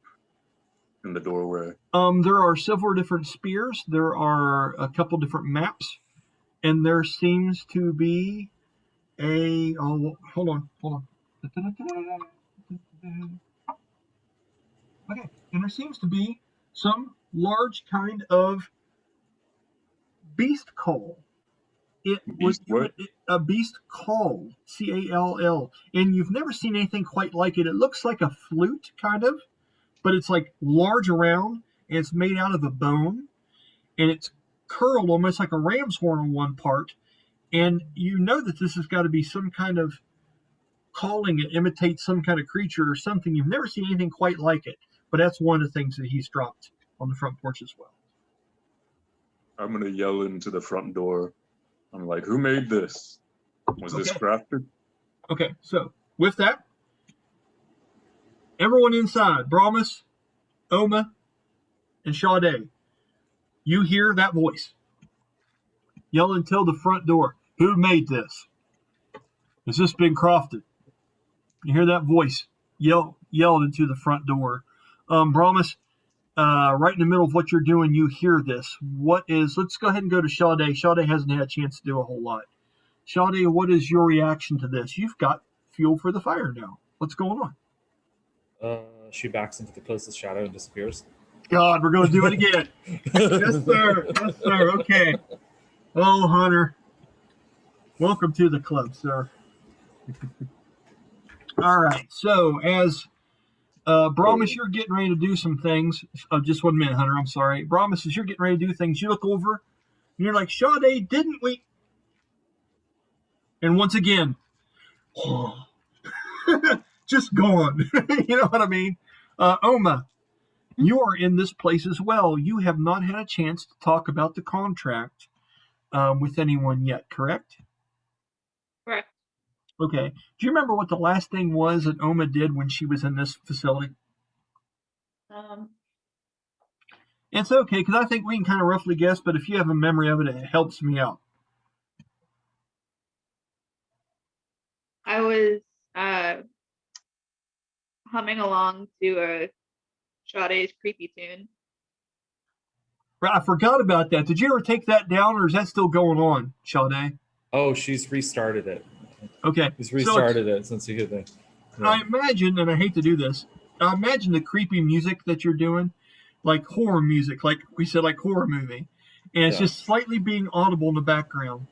in the doorway? There are several different spears. There are a couple different maps, and there seems to be hold on. Okay, and there seems to be some large kind of beast call. It was a beast call, call, and you've never seen anything quite like it. It looks like a flute, kind of, but it's like large around, and it's made out of a bone, and it's curled almost like a ram's horn on one part, and you know that this has got to be some kind of calling. It imitates some kind of creature or something. You've never seen anything quite like it, but that's one of the things that he's dropped on the front porch as well. I'm going to yell into the front door. I'm like, "Who made this? Was this crafted?" Okay, so with that, everyone inside, Brahmas, Oma, and Sha-dae, you hear that voice yelling till the front door. "Who made this? Has this been crafted?" You hear that voice yelled into the front door. Brahmas, right in the middle of what you're doing, you hear this. Let's go ahead and go to Sha-dae. Sha-dae hasn't had a chance to do a whole lot. Sha-dae, what is your reaction to this? You've got fuel for the fire now. What's going on? She backs into the closest shadow and disappears. God, we're going to do it again. Yes, sir. Yes, sir. Okay. Oh, Hunter. Welcome to the club, sir. All right. So, as Brahmas, you're getting ready to do some things. Just 1 minute, Hunter. I'm sorry. Brahmas, as you're getting ready to do things, you look over and you're like, "Sha-dae, didn't we?" And once again, just gone. You know what I mean? Oma, you are in this place as well. You have not had a chance to talk about the contract with anyone yet, correct? Correct. Okay. Do you remember what the last thing was that Oma did when she was in this facility? It's okay, because I think we can kind of roughly guess, but if you have a memory of it, it helps me out. I was humming along to Sha-dae's creepy tune. I forgot about that. Did you ever take that down, or is that still going on, Sha-dae? Oh, she's restarted it. Okay. He's restarted it since you hit the. Yeah. I imagine, and I hate to do this, I imagine the creepy music that you're doing, like horror music, like we said, like horror movie, and it's just slightly being audible in the background.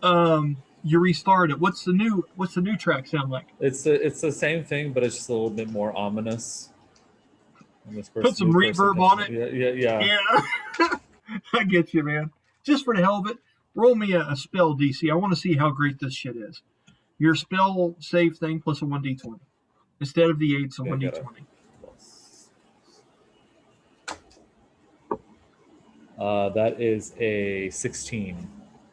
You restart it. What's the new track sound like? It's the same thing, but it's just a little bit more ominous. And this Put some new person reverb on it. Yeah. I get you, man. Just for the hell of it, roll me a spell DC. I want to see how great this shit is. Your spell save thing plus a 1d20. Instead of the 8, it's a 1d20. That is a 16.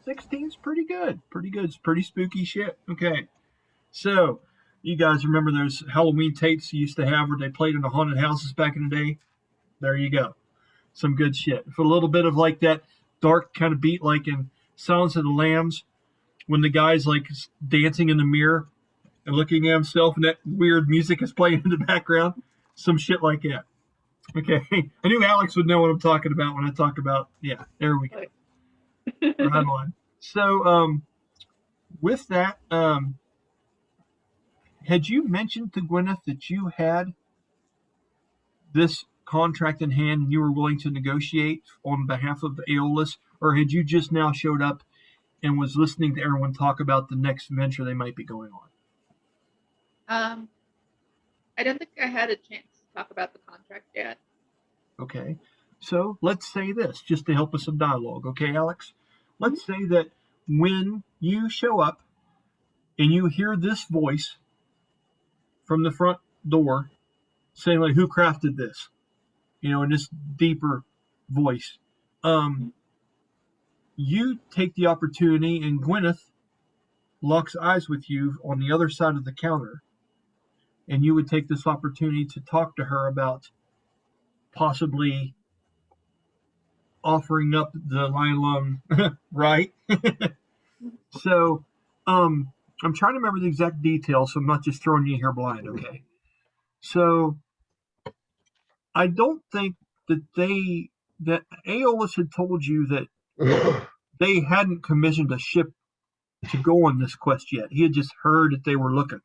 16's pretty good. Pretty good. It's pretty spooky shit. Okay. So, you guys remember those Halloween tapes you used to have where they played in the haunted houses back in the day? There you go. Some good shit. For a little bit of like that dark kind of beat like in Silence of the Lambs when the guy's like dancing in the mirror and looking at himself and that weird music is playing in the background. Some shit like that. Okay. I knew Alex would know what I'm talking about when I talk about, yeah, there we go. Right on. So, with that, had you mentioned to Gwenyth that you had this contract in hand and you were willing to negotiate on behalf of Aeolus, or had you just now showed up and was listening to everyone talk about the next venture they might be going on? I don't think I had a chance to talk about the contract yet. Okay. So let's say this, just to help us some dialogue, okay, Alex? Let's say that when you show up and you hear this voice from the front door saying, like, who crafted this? You know, in this deeper voice. You take the opportunity, and Gwenyth locks eyes with you on the other side of the counter, and you would take this opportunity to talk to her about possibly offering up the Lylum, right? So, I'm trying to remember the exact details, so I'm not just throwing you here blind, okay? So, I don't think that Aeolus had told you that they hadn't commissioned a ship to go on this quest yet. He had just heard that they were looking.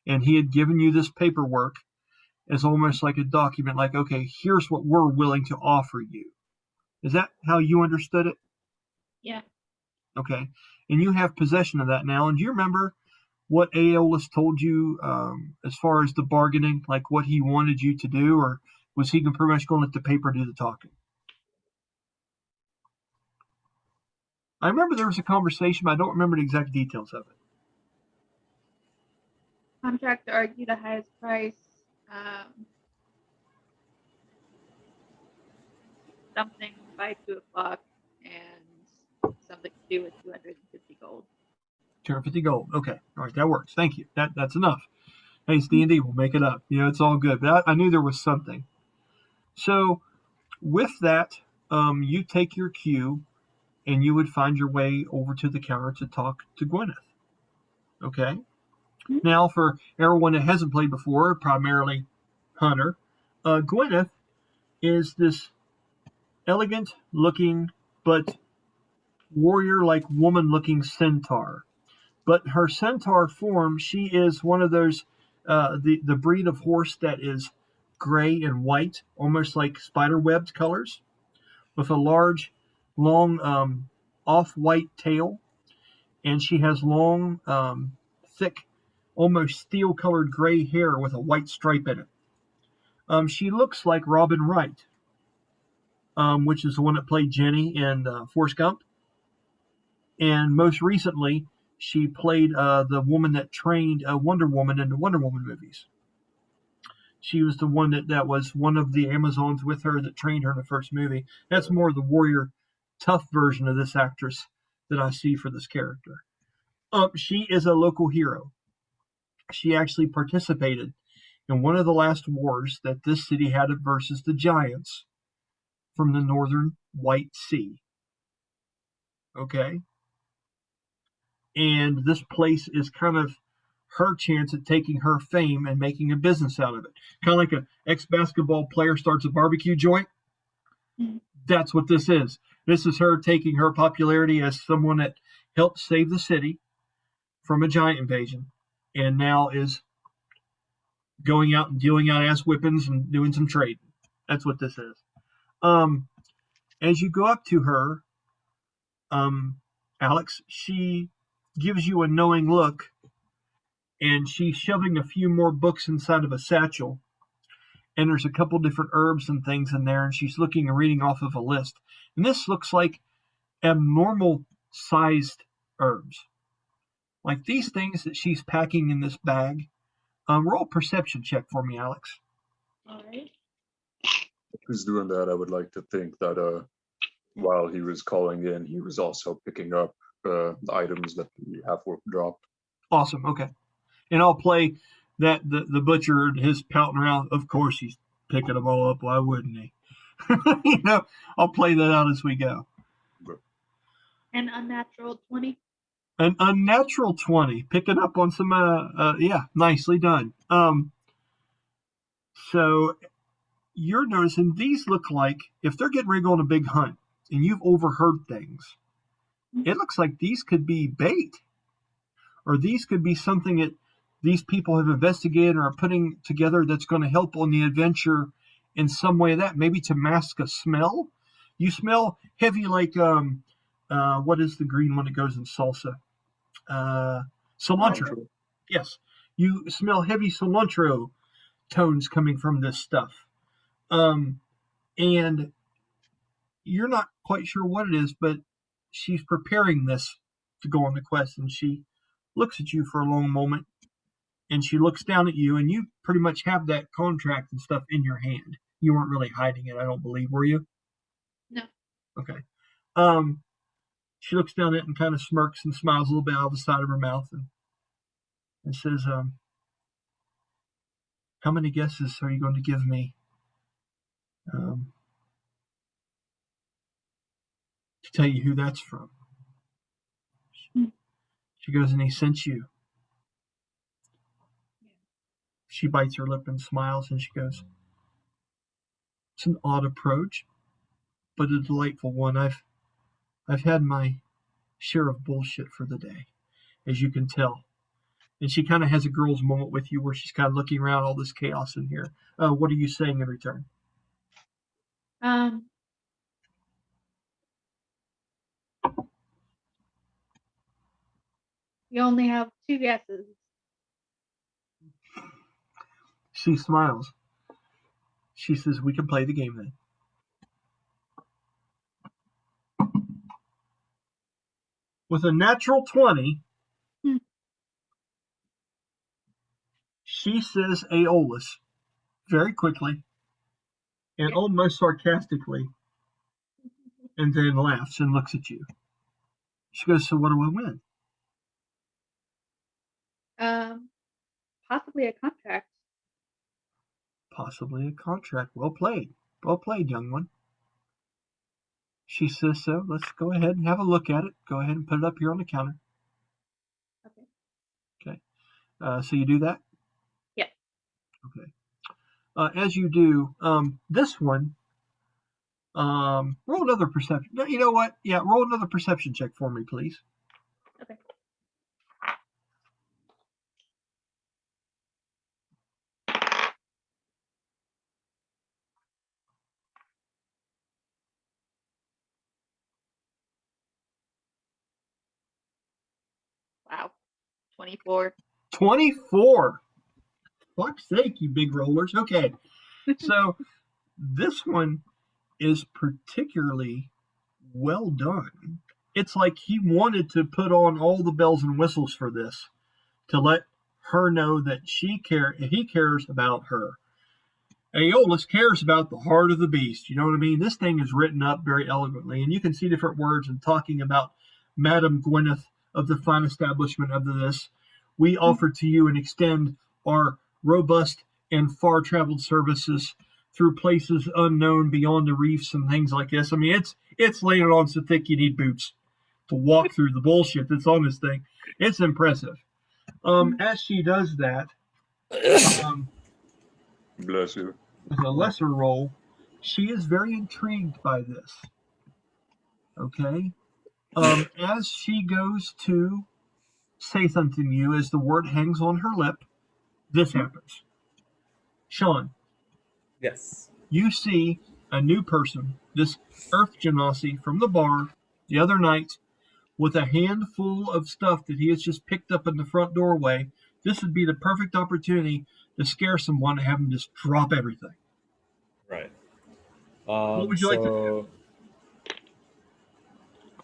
And he had given you this paperwork as almost like a document, like, okay, here's what we're willing to offer you. Is that how you understood it? Yeah. Okay. And you have possession of that now. And do you remember what Aeolus told you as far as the bargaining, like what he wanted you to do, or was he pretty much going to let the paper do the talking? I remember there was a conversation, but I don't remember the exact details of it. Contract to argue the highest price. Something by 2 o'clock, and something to do with 250 gold. 250 gold. Okay. All right. That works. Thank you. That's enough. Hey, it's D&D. We'll make it up. You know, it's all good. But I knew there was something. So with that, you take your cue and you would find your way over to the counter to talk to Gwenyth. Okay. Mm-hmm. Now, for everyone that hasn't played before, primarily Hunter, Gwenyth is this elegant looking but warrior-like woman-looking centaur. But her centaur form, she is one of those, the breed of horse that is gray and white, almost like spider-webbed colors, with a large, long, off-white tail. And she has long, thick, almost steel-colored gray hair with a white stripe in it. She looks like Robin Wright, which is the one that played Jenny in Forrest Gump. And most recently, she played the woman that trained Wonder Woman in the Wonder Woman movies. She was the one that was one of the Amazons with her that trained her in the first movie. That's more of the warrior, tough version of this actress that I see for this character. She is a local hero. She actually participated in one of the last wars that this city had versus the giants from the northern White Sea. Okay? And this place is kind of her chance at taking her fame and making a business out of it. Kind of like an ex-basketball player starts a barbecue joint. Mm-hmm. That's what this is. This is her taking her popularity as someone that helped save the city from a giant invasion and now is going out and dealing out ass whippings and doing some trading. That's what this is. As you go up to her, Alex. She gives you a knowing look, and she's shoving a few more books inside of a satchel. And there's a couple different herbs and things in there, and she's looking and reading off of a list. And this looks like abnormal sized herbs. Like these things that she's packing in this bag. Roll a perception check for me, Alex. All right. If he's doing that, I would like to think that while he was calling in, he was also picking up the items that the half-orc dropped. Awesome. Okay. And I'll play that the butcher and his pouting around. Of course, he's picking them all up. Why wouldn't he? I'll play that out as we go. An unnatural 20. An unnatural 20. Picking up on some. Yeah, nicely done. So you're noticing these look like if they're getting ready to go on a big hunt, and you've overheard things. It looks like these could be bait, or these could be something that these people have investigated or are putting together that's going to help on the adventure in some way. That maybe to mask a smell. You smell heavy, like what is the green one that goes in salsa? Cilantro. Yes, you smell heavy cilantro tones coming from this stuff, and you're not quite sure what it is, but she's preparing this to go on the quest, and she looks at you for a long moment, and she looks down at you, and you pretty much have that contract and stuff in your hand. You weren't really hiding it, I don't believe, were you? No. Okay. She looks down at it and kind of smirks and smiles a little bit out of the side of her mouth and says, how many guesses are you going to give me to tell you who that's from? She goes, and he sent you. She bites her lip and smiles, and she goes, it's an odd approach, but a delightful one. I've had my share of bullshit for the day, as you can tell. And she kind of has a girl's moment with you where she's kind of looking around all this chaos in here. What are you saying in return? You only have 2 guesses. She smiles. She says, we can play the game then. With a natural 20, she says Aeolus very quickly and almost sarcastically, and then laughs and looks at you. She goes, so what do I win? Possibly a contract. Possibly a contract. Well played. Well played, young one. She says so. Let's go ahead and have a look at it. Go ahead and put it up here on the counter. Okay. So you do that? Yeah. Okay. As you do, this one, roll another perception. No, you know what? Yeah, roll another perception check for me, please. Okay. Wow. 24. 24. Fuck's sake, you big rollers. Okay. So this one is particularly well done. It's like he wanted to put on all the bells and whistles for this to let her know that he cares about her. Aeolus cares about the heart of the beast. You know what I mean? This thing is written up very eloquently, and you can see different words and talking about Madame Gwenyth of the fine establishment of this. We offer to you and extend our robust and far-traveled services through places unknown beyond the reefs and things like this. I mean, it's laying it on so thick you need boots to walk through the bullshit that's on this thing. It's impressive. As she does that, Bless you. with a lesser roll, she is very intrigued by this. Okay? As she goes to say something to you, as the word hangs on her lip, this happens. Sean. Yes. You see a new person, this Earth Genasi from the bar the other night, with a handful of stuff that he has just picked up in the front doorway, this would be the perfect opportunity to scare someone and have them just drop everything. Right. What would you like to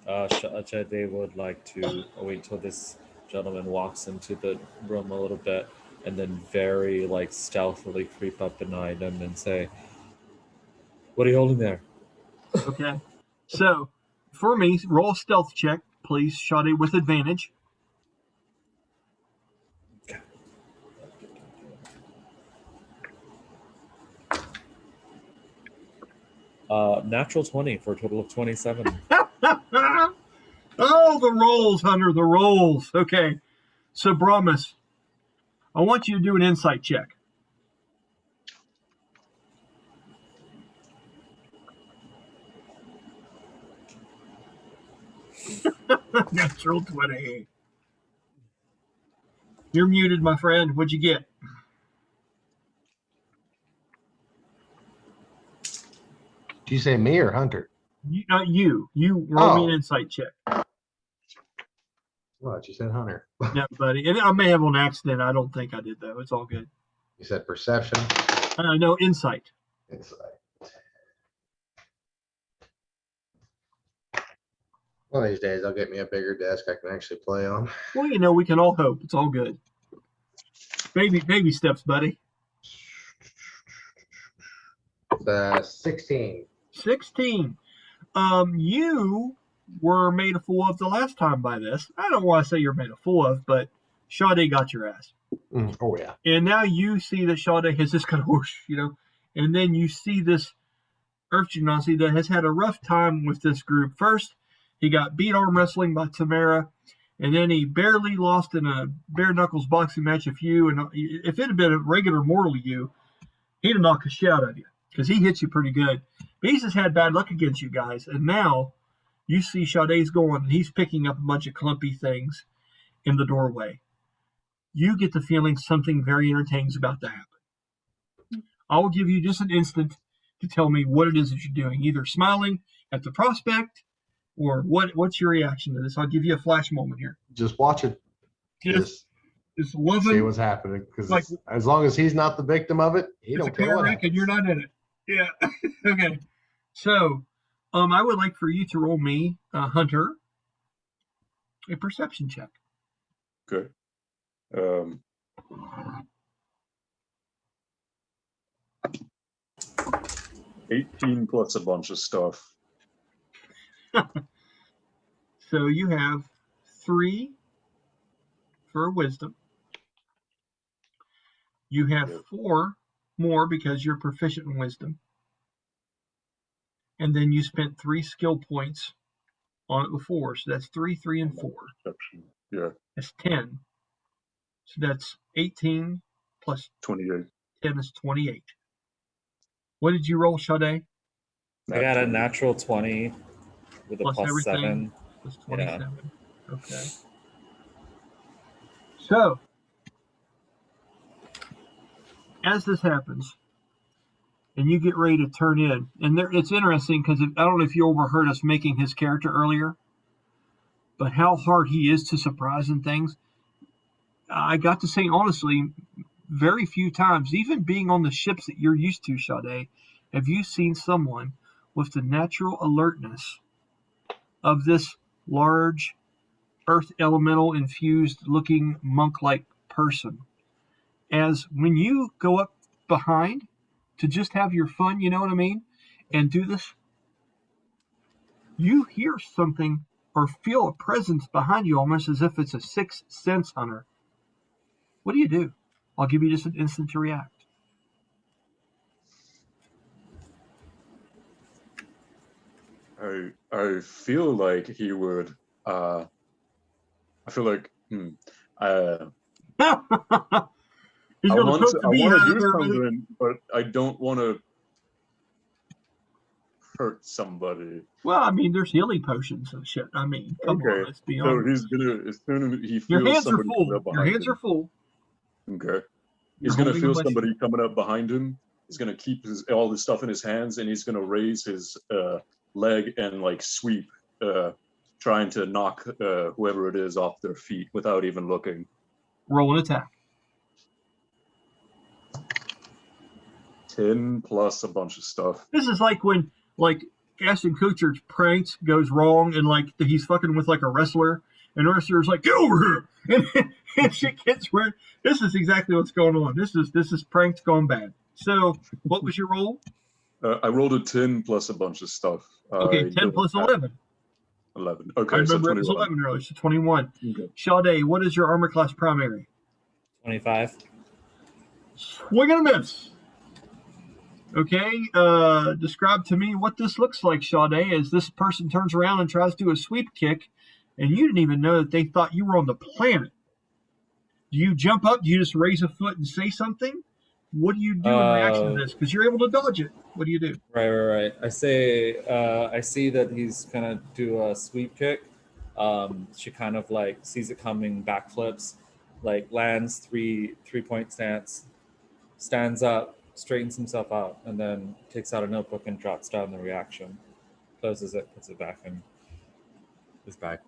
do? Sha-dae would like to wait till this gentleman walks into the room a little bit, and then very like stealthily creep up behind him and say, "What are you holding there?" Okay. So, for me, roll a stealth check, please, Sha-dae, with advantage. Natural 20 for a total of 27. Oh, the rolls, Hunter, the rolls. Okay. So, Brahmas, I want you to do an insight check. Natural 20. You're muted, my friend. What'd you get? Did you say me or Hunter? You. You roll me an insight check. What? You said Hunter. No, buddy. And I may have on accident. I don't think I did, though. It's all good. You said perception? No, insight. Insight. One of these days, I'll get me a bigger desk I can actually play on. Well, you know, we can all hope. It's all good. Baby steps, buddy. 16. 16. You were made a fool of the last time by this. I don't want to say you're made a fool of, but Sha-dae got your ass. Oh, yeah. And now you see that Sha-dae has this kind of whoosh, you know, and then you see this Earth Genasi that has had a rough time with this group. First, he got beat arm wrestling by Tamara, and then he barely lost in a bare knuckles boxing match with you. And if it had been a regular mortal you, he'd have knocked a shit out of you because he hits you pretty good. But he's just had bad luck against you guys. And now you see Sha-dae's going, and he's picking up a bunch of clumpy things in the doorway. You get the feeling something very entertaining is about to happen. I will give you just an instant to tell me what it is that you're doing, either smiling at the prospect or what's your reaction to this. I'll give you a flash moment here. Just watch it. Just loving. See what's happening. Because like, as long as he's not the victim of it, he don't care what happens. And you're not in it. Yeah. Okay. So, I would like for you to roll me, Hunter, a perception check. Good. 18 plus a bunch of stuff. So you have 3 for wisdom. You have 4 more because you're proficient in wisdom. And then you spent 3 skill points on it before. So that's 3, 3, and 4. Yeah. That's 10. So that's 18 plus 28. 10 is 28. What did you roll, Sha-dae? I got a natural 20 with a plus plus everything, 7. Plus 27. Yeah. Okay. So, as this happens, and you get ready to turn in, and it's interesting because I don't know if you overheard us making his character earlier, but how hard he is to surprise and things. I got to say, honestly, very few times, even being on the ships that you're used to, Sha-dae, have you seen someone with the natural alertness of this large earth elemental infused looking monk-like person, as when you go up behind to just have your fun, you know what I mean, and do this, you hear something or feel a presence behind you almost as if it's a sixth sense, Hunter. What do you do? I'll give you just an instant to react. I feel like he would. I feel like I want to do something, but I don't want to hurt somebody. Well, I mean, there's healing potions and shit. I mean, come on, let's be honest. So he's gonna, as soon as he feels your hands are somebody full. Your hands are full. Okay. He's gonna feel somebody coming up behind him. He's gonna keep all this stuff in his hands, and he's gonna raise his leg and like sweep trying to knock whoever it is off their feet without even looking. Roll an attack. 10 plus a bunch of stuff. This is like when Ashton Kutcher's pranks goes wrong and he's fucking with a wrestler and the wrestler's like, get over here, and shit gets weird. This is exactly what's going on. This is pranks gone bad. So what was your roll? I rolled a 10 plus a bunch of stuff. Okay, 10 plus 11. 11. Okay, I remember so it was 11 earlier, so 21. Okay. Sha-dae, what is your armor class primary? 25. Swing and a miss. Okay, describe to me what this looks like, Sha-dae, as this person turns around and tries to do a sweep kick, and you didn't even know that they thought you were on the planet. Do you jump up? Do you just raise a foot and say something? What do you do in reaction to this? Because you're able to dodge it. What do you do? Right. I say, I see that he's gonna do a sweep kick. She kind of sees it coming, backflips, lands 3-point stance, stands up, straightens himself out, and then takes out a notebook and drops down the reaction, closes it, puts it back in his bag.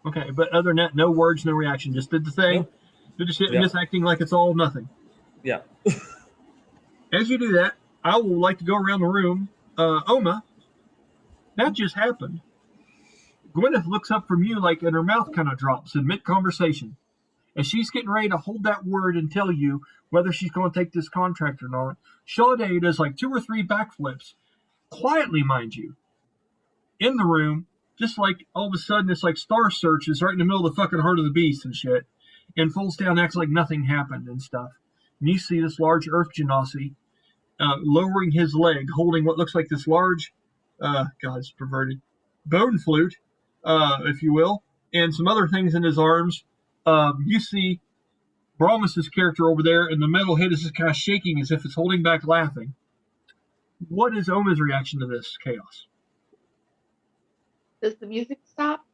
Okay, but other than that, no words, no reaction. Just did the thing. Nope. Just acting like it's all nothing. Yeah. As you do that, I would like to go around the room. Oma, that just happened. Gwenyth looks up from you and her mouth kind of drops in mid-conversation. As she's getting ready to hold that word and tell you whether she's going to take this contract or not, Sha-dae does 2 or 3 backflips, quietly, mind you, in the room, just all of a sudden it's Star Search is right in the middle of the fucking heart of the beast and shit, and folds down, acts like nothing happened and stuff. And you see this large Earth Genasi lowering his leg, holding what looks like this large, God, it's perverted, bone flute, if you will, and some other things in his arms. You see Brahmas's character over there, and the metal head is just kind of shaking as if it's holding back laughing. What is Oma's reaction to this chaos? Does the music stop?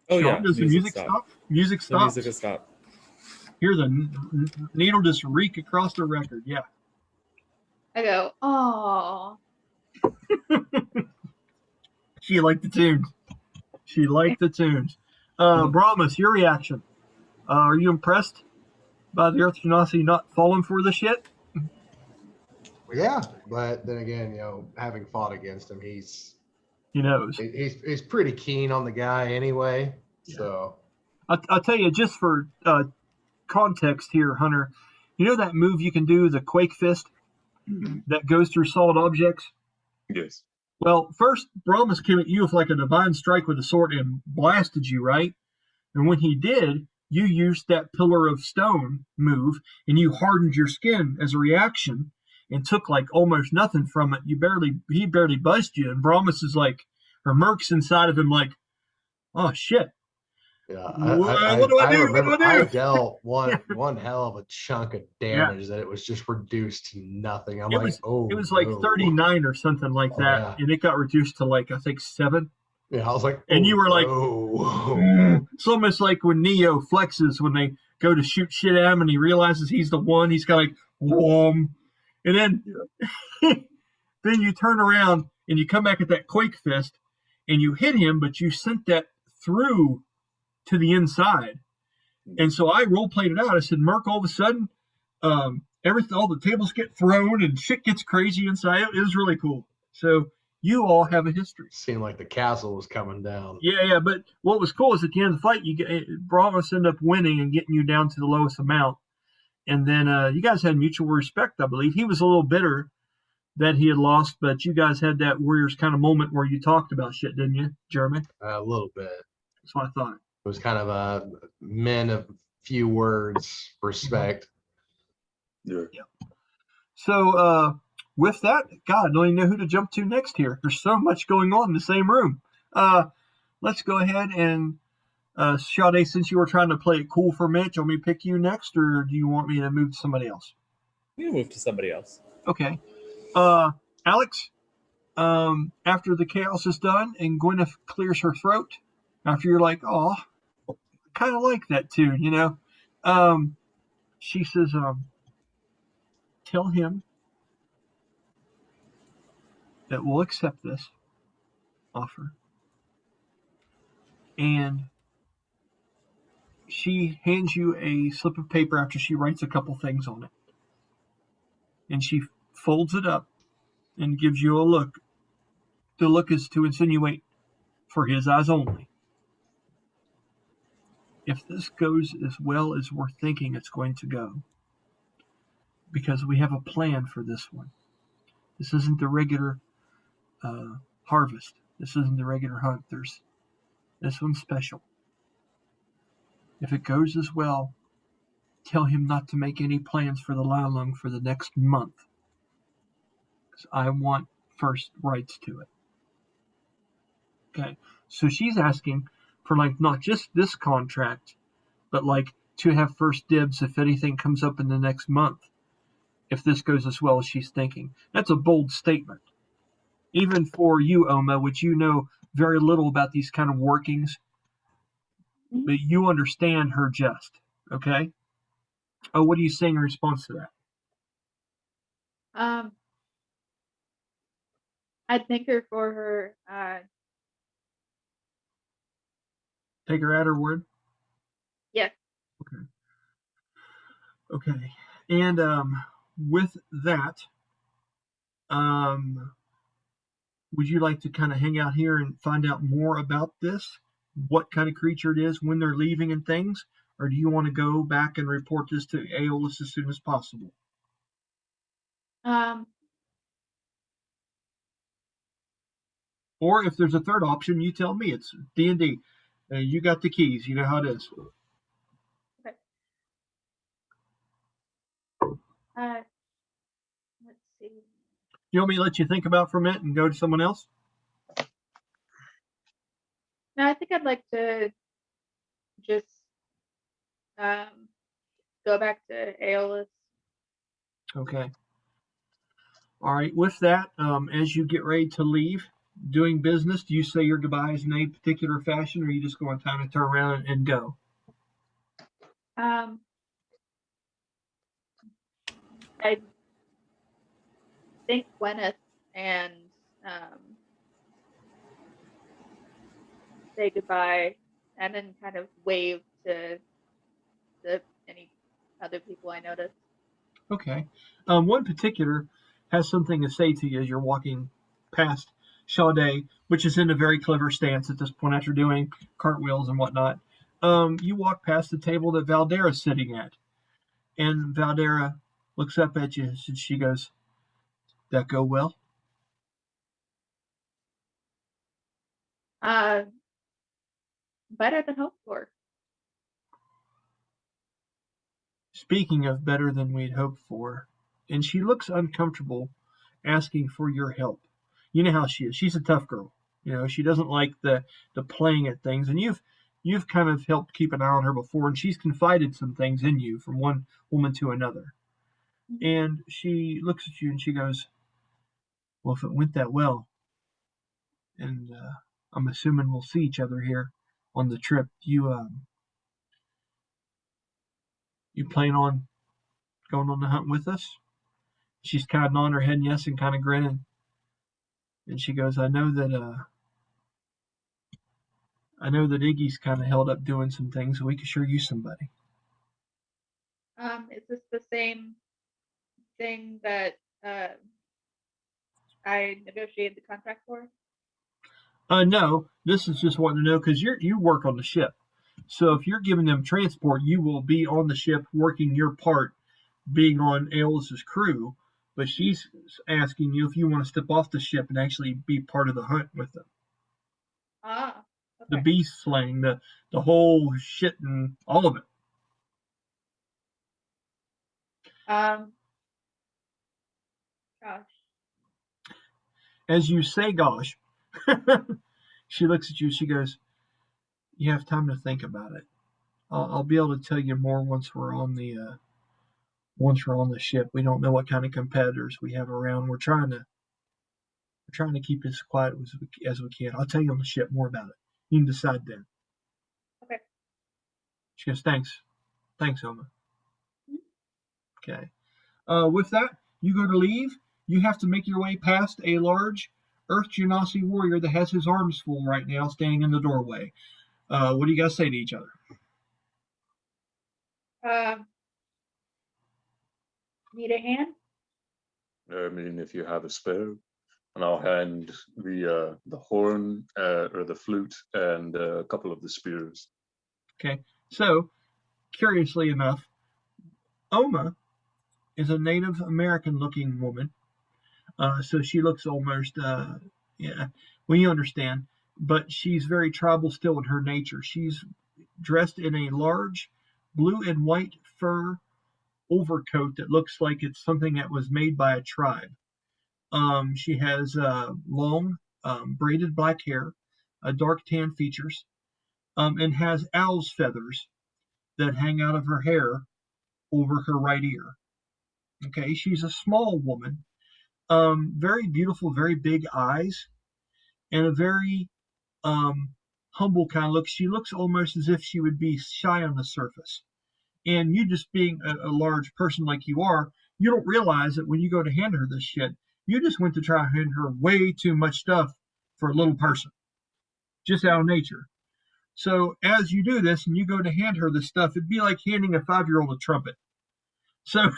Oh, Sean, yeah. does the music stop? Music The stops. music has stopped. Hear the needle just reek across the record. Yeah. I go, oh. She liked the tunes. Brahmas, your reaction. Are you impressed by the Earth Genasi not falling for the shit? Yeah, but then again, having fought against him, He knows. he's pretty keen on the guy anyway. Yeah. So I'll tell you, just for context here, Hunter, you know that move you can do, the Quake Fist, that goes through solid objects? Yes. Well, first, Brahmas came at you with a divine strike with a sword and blasted you, right? And when he did, you used that pillar of stone move, and you hardened your skin as a reaction and took almost nothing from it. He barely buzzed you, and Brahmas is or Merc's inside of him oh shit. yeah, What do I do? remember What do I do? I dealt one hell of a chunk of damage that it was just reduced to nothing. It was no. 39 or something like that, yeah. and it got reduced to I think 7. Yeah, I was like, and you were no. It's almost like when Neo flexes when they go to shoot shit at him and he realizes he's the one. He's got whoom. And then then you turn around and you come back at that Quake Fist and you hit him, but you sent that through to the inside. And so I role played it out. I said, Merc, all of a sudden, all the tables get thrown and shit gets crazy inside. It was really cool. So you all have a history. Seemed like the castle was coming down. Yeah. But what was cool is at the end of the fight, Brahmas ended up winning and getting you down to the lowest amount. And then you guys had mutual respect, I believe. He was a little bitter that he had lost, but you guys had that Warriors kind of moment where you talked about shit, didn't you, Jeremy? A little bit. That's what I thought. It was kind of a men of few words respect. Yeah. So with that, God, I don't even know who to jump to next here. There's so much going on in the same room. Let's go ahead and Sha-dae, since you were trying to play it cool for a minute, do you want me to pick you next, or do you want me to move to somebody else? You move to somebody else. Okay. Alex, after the chaos is done and Gwenyth clears her throat, after you're oh, I kind of like that tune, she says, tell him that we'll accept this offer and she hands you a slip of paper after she writes a couple things on it. And she folds it up and gives you a look. The look is to insinuate, for his eyes only, if this goes as well as we're thinking it's going to go, because we have a plan for this one. This isn't the regular harvest. This isn't the regular hunt. This one's special. If it goes as well, tell him not to make any plans for the Lilung for the next month, because I want first rights to it. Okay, so she's asking for like not just this contract, but like to have first dibs if anything comes up in the next month, if this goes as well as she's thinking. That's a bold statement. Even for you, Oma, which you know very little about these kind of workings, but you understand her jest, okay? Oh, what are you saying in response to that? I'd thank her for her. Take her at her word? Yes. Okay. And with that, would you like to kind of hang out here and find out more about this? What kind of creature it is, when they're leaving and things? Or do you want to go back and report this to Aeolus as soon as possible? Or if there's a third option, you tell me. It's D&D. You got the keys. You know how it is. Okay. Let's see. You want me to let you think about it for a minute and go to someone else? No, I think I'd like to just go back to Aeolus. Okay. All right. With that, as you get ready to leave, doing business, do you say your goodbyes in a particular fashion, or are you just going time to turn around and go? I thank Gwenyth and say goodbye, and then kind of wave to any other people I notice. Okay. One particular has something to say to you as you're walking past Sha-dae, which is in a very clever stance at this point after doing cartwheels and whatnot. You walk past the table that Valdera's sitting at, and Valdera looks up at you and she goes, "That go well?" Better than hoped for. Speaking of better than we'd hoped for, and she looks uncomfortable asking for your help. You know how she is. She's a tough girl. You know, she doesn't like the playing at things, and you've kind of helped keep an eye on her before, and she's confided some things in you from one woman to another. And she looks at you and she goes, "Well, if it went that well, and I'm assuming we'll see each other here on the trip, you plan on going on the hunt with us?" She's kind of nodding her head yes and kind of grinning. And she goes, I know that Iggy's kind of held up doing some things, so we could sure use somebody. Is this the same thing that I negotiated the contract for? No, this is just wanting to know because you work on the ship. So if you're giving them transport, you will be on the ship working your part, being on Aeolus's crew. But she's asking you if you want to step off the ship and actually be part of the hunt with them. Okay. The beast slaying, the whole shit and all of it. Gosh. As you say, gosh, she looks at you. She goes, "You have time to think about it. I'll be able to tell you more once we're on the ship. We don't know what kind of competitors we have around. We're trying to keep as quiet as we can. I'll tell you on the ship more about it. You can decide then." Okay. She goes, "Thanks, Oma." Okay. With that, you go to leave. You have to make your way past a large Earth Genasi warrior that has his arms full right now, standing in the doorway. What do you guys say to each other? Need a hand? I mean, if you have a spare, and I'll hand the horn or the flute and a couple of the spears. Okay. So, curiously enough, Oma is a Native American looking woman. So she looks almost, yeah, well, you understand, but she's very tribal still in her nature. She's dressed in a large blue and white fur overcoat that looks like it's something that was made by a tribe. She has long, braided black hair, dark tan features, and has owl's feathers that hang out of her hair over her right ear. Okay, she's a small woman, very beautiful, very big eyes, and a very humble kind of look. She looks almost as if she would be shy on the surface. And you just being a large person like you are, you don't realize that when you go to hand her this shit, you just went to try to hand her way too much stuff for a little person, just out of nature. So as you do this and you go to hand her this stuff, it'd be like handing a 5-year-old a trumpet. So,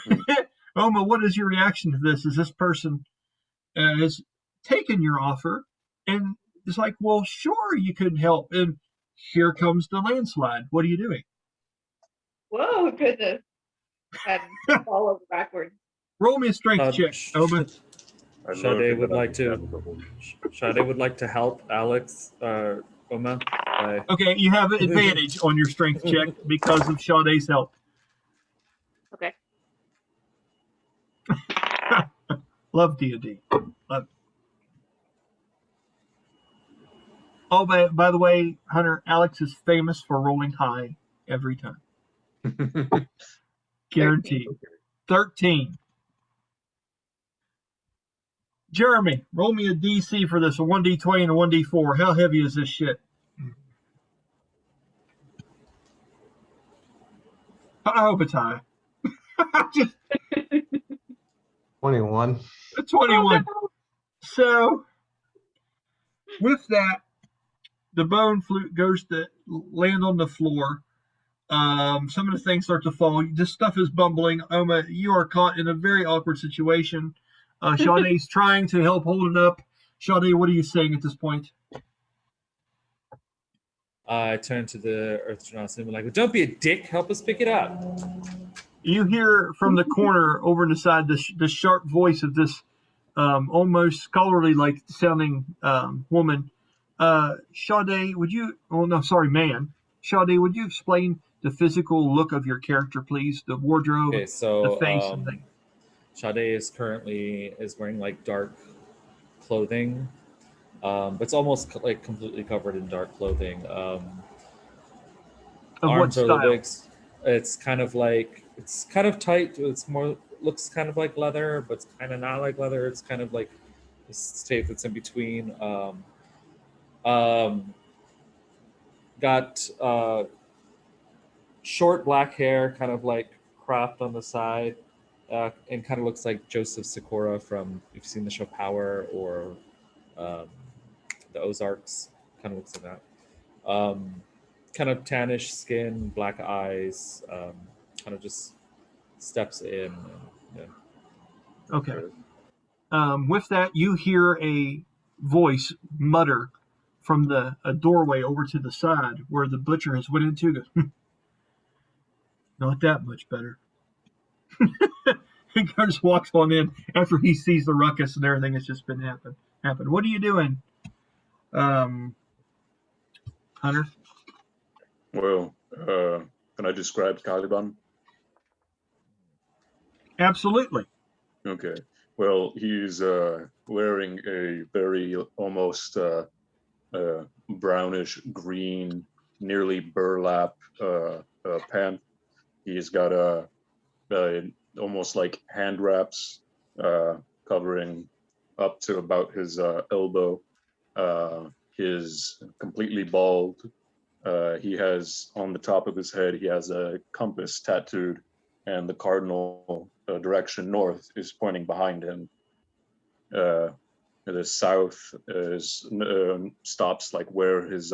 Oma, what is your reaction to this? Is this person has taken your offer and it's like, well, sure, you could help. And here comes the landslide. What are you doing? Whoa, goodness. And fall over backwards. Roll me a strength check, Oma. Sha-dae would like to help Alex, Oma. Okay, you have an advantage on your strength check because of Sha-dae's help. Okay. Love D&D. Love. Oh, by the way, Hunter, Alex is famous for rolling high every time. Guaranteed. 13. Jeremy, roll me a DC for this, a 1d20 and a 1d4. How heavy is this shit? I hope it's high. Just 21. 21. So, with that, the bone flute goes to land on the floor. Some of the things start to fall. This stuff is bumbling. Oma, you are caught in a very awkward situation. Sha-dae's trying to help hold it up. Sha-dae, what are you saying at this point? I turn to the Earth Genasi and be like, don't be a dick. Help us pick it up. You hear from the corner over on the side the sharp voice of this almost scholarly-like sounding woman. Sha-dae, would you? Oh no, sorry, man. Sha-dae, would you explain the physical look of your character, please? The wardrobe, Okay, so the face, and things. Sha-dae is currently wearing like dark clothing, but it's almost like completely covered in dark clothing. Of Arms what are the style? wigs. It's kind of tight. It's more looks kind of like leather, but it's kind of not like leather. It's kind of like this tape that's in between. Got short black hair, kind of like cropped on the side, and kind of looks like Joseph Sikora from, if you've seen the show Power or the Ozarks. Kind of looks like that. Kind of tannish skin, black eyes, kind of just steps in. Okay. With that, you hear a voice mutter from a doorway over to the side where the butcher has went into. Goes, not that much better. He just walks on in after he sees the ruckus and everything that's just been happen. What are you doing, Hunter? Well, can I describe Caliban? Absolutely. Okay. Well, he's wearing a very almost brownish green, nearly burlap pant. He's got almost like hand wraps covering up to about his elbow. He's completely bald. He has on the top of his head, he has a compass tattooed, and the cardinal direction north is pointing behind him. The south is stops like where his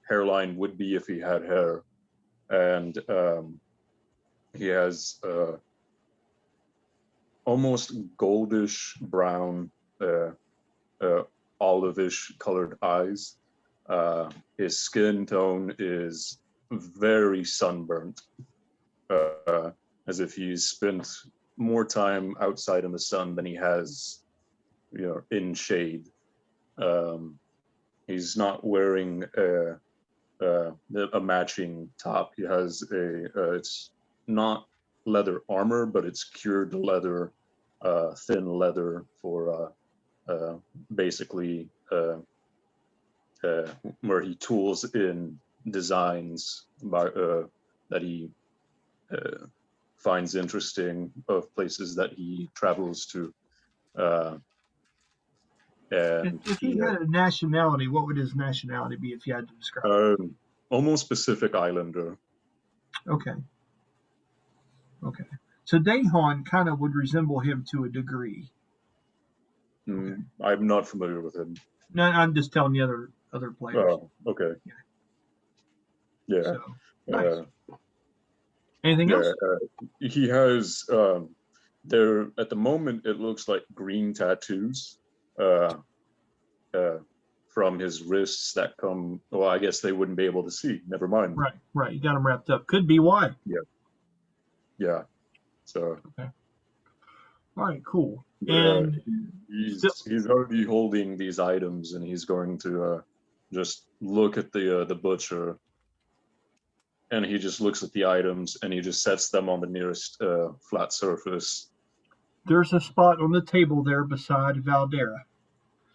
hairline would be if he had hair, and he has almost goldish brown, olivish colored eyes. His skin tone is very sunburnt, as if he's spent more time outside in the sun than he has, in shade. He's not wearing a matching top. He has it's not leather armor, but it's cured leather, thin leather for basically where he tools in designs that he finds interesting of places that he travels to. And if he had a nationality, what would his nationality be if you had to describe it? Almost Pacific Islander. Okay. So Daehon kind of would resemble him to a degree. Okay. I'm not familiar with him. No, I'm just telling the other players. Oh, okay. Yeah. So, nice. Anything else? He has there at the moment. It looks like green tattoos from his wrists that come. Well, I guess they wouldn't be able to see. Never mind. Right. You got them wrapped up. Could be why. Yeah. So. Okay. All right. Cool. And he's already holding these items, and he's going to just look at the butcher, and he just looks at the items, and he just sets them on the nearest flat surface. There's a spot on the table there beside Valdera,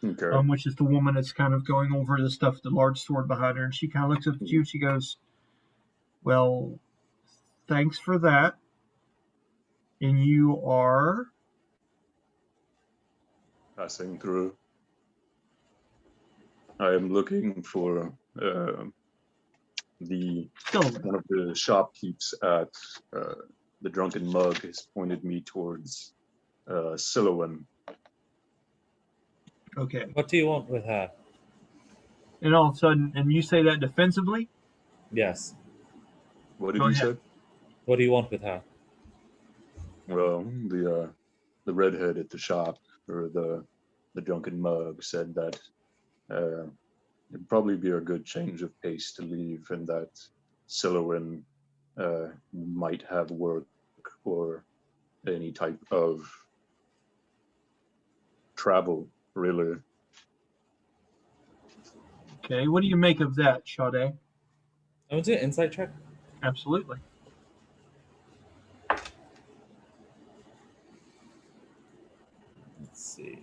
which is the woman that's kind of going over the stuff, the large sword behind her, and she kind of looks up at you. She goes, "Well, thanks for that. And you are?" Passing through. I am looking for one of the shopkeepers at the Drunken Mug has pointed me towards Sylowen. Okay. What do you want with her? And all of a sudden, and you say that defensively? Yes. What did you say? What do you want with her? Well, the redhead at the shop, or the Drunken Mug, said that it'd probably be a good change of pace to leave, and that Sylowen might have work or any type of travel, really. Okay, what do you make of that, Sha-dae? I'm going to do an insight check. Absolutely. Let's see.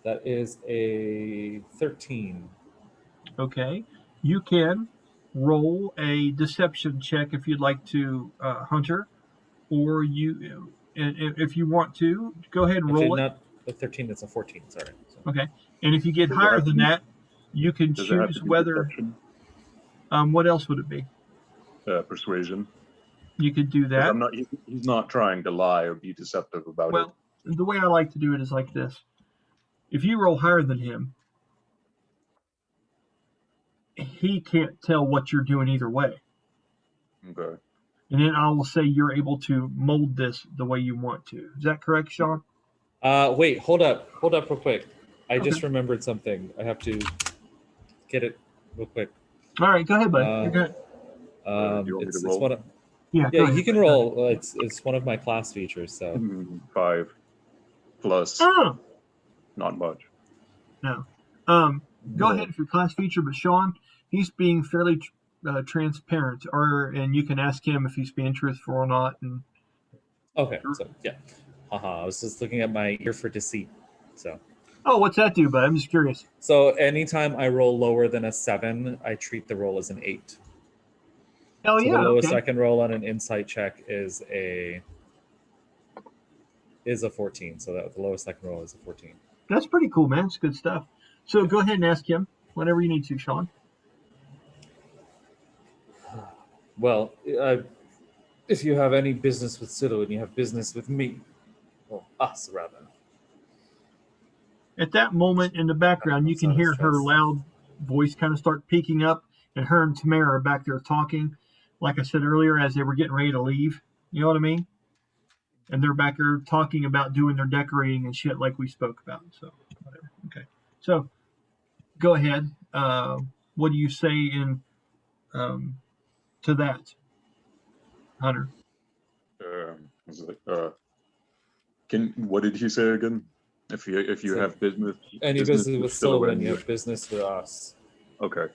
That is a 13. Okay. You can roll a deception check if you'd like to, Hunter, or if you want to, go ahead and roll it. Not a 13, it's a 14, sorry. So. Okay. And if you get higher than that, you can choose whether... what else would it be? Persuasion. You could do that. He's not trying to lie or be deceptive about it. Well, the way I like to do it is like this. If you roll higher than him, he can't tell what you're doing either way. Okay. And then I will say you're able to mold this the way you want to. Is that correct, Sean? Wait, hold up real quick. I just remembered something. I have to get it real quick. All right, go ahead, buddy. You're good. It's one of, yeah, you can roll. It's one of my class features. So 5 plus. Oh. Not much. No. Go ahead for your class feature, but Sean, he's being fairly transparent, and you can ask him if he's being truthful or not. And okay, so yeah, I was just looking at my ear for deceit. So. Oh, what's that do, bud? I'm just curious. So anytime I roll lower than a 7, I treat the roll as an 8. Hell yeah! The lowest I can roll on an insight check is a 14. So that the lowest I can roll is a 14. That's pretty cool, man. It's good stuff. So go ahead and ask him whenever you need to, Sean. Well, if you have any business with Sylowen, you have business with me. Well, us, rather. At that moment in the background, you can hear her loud voice kind of start peaking up, and her and Tamara are back there talking, like I said earlier, as they were getting ready to leave. You know what I mean? And they're back there talking about doing their decorating and shit like we spoke about. So, whatever. Okay. So, go ahead. What do you say in to that, Hunter? What did he say again? If you So, have business, any business with Sylowen, you you- have business with us. Okay.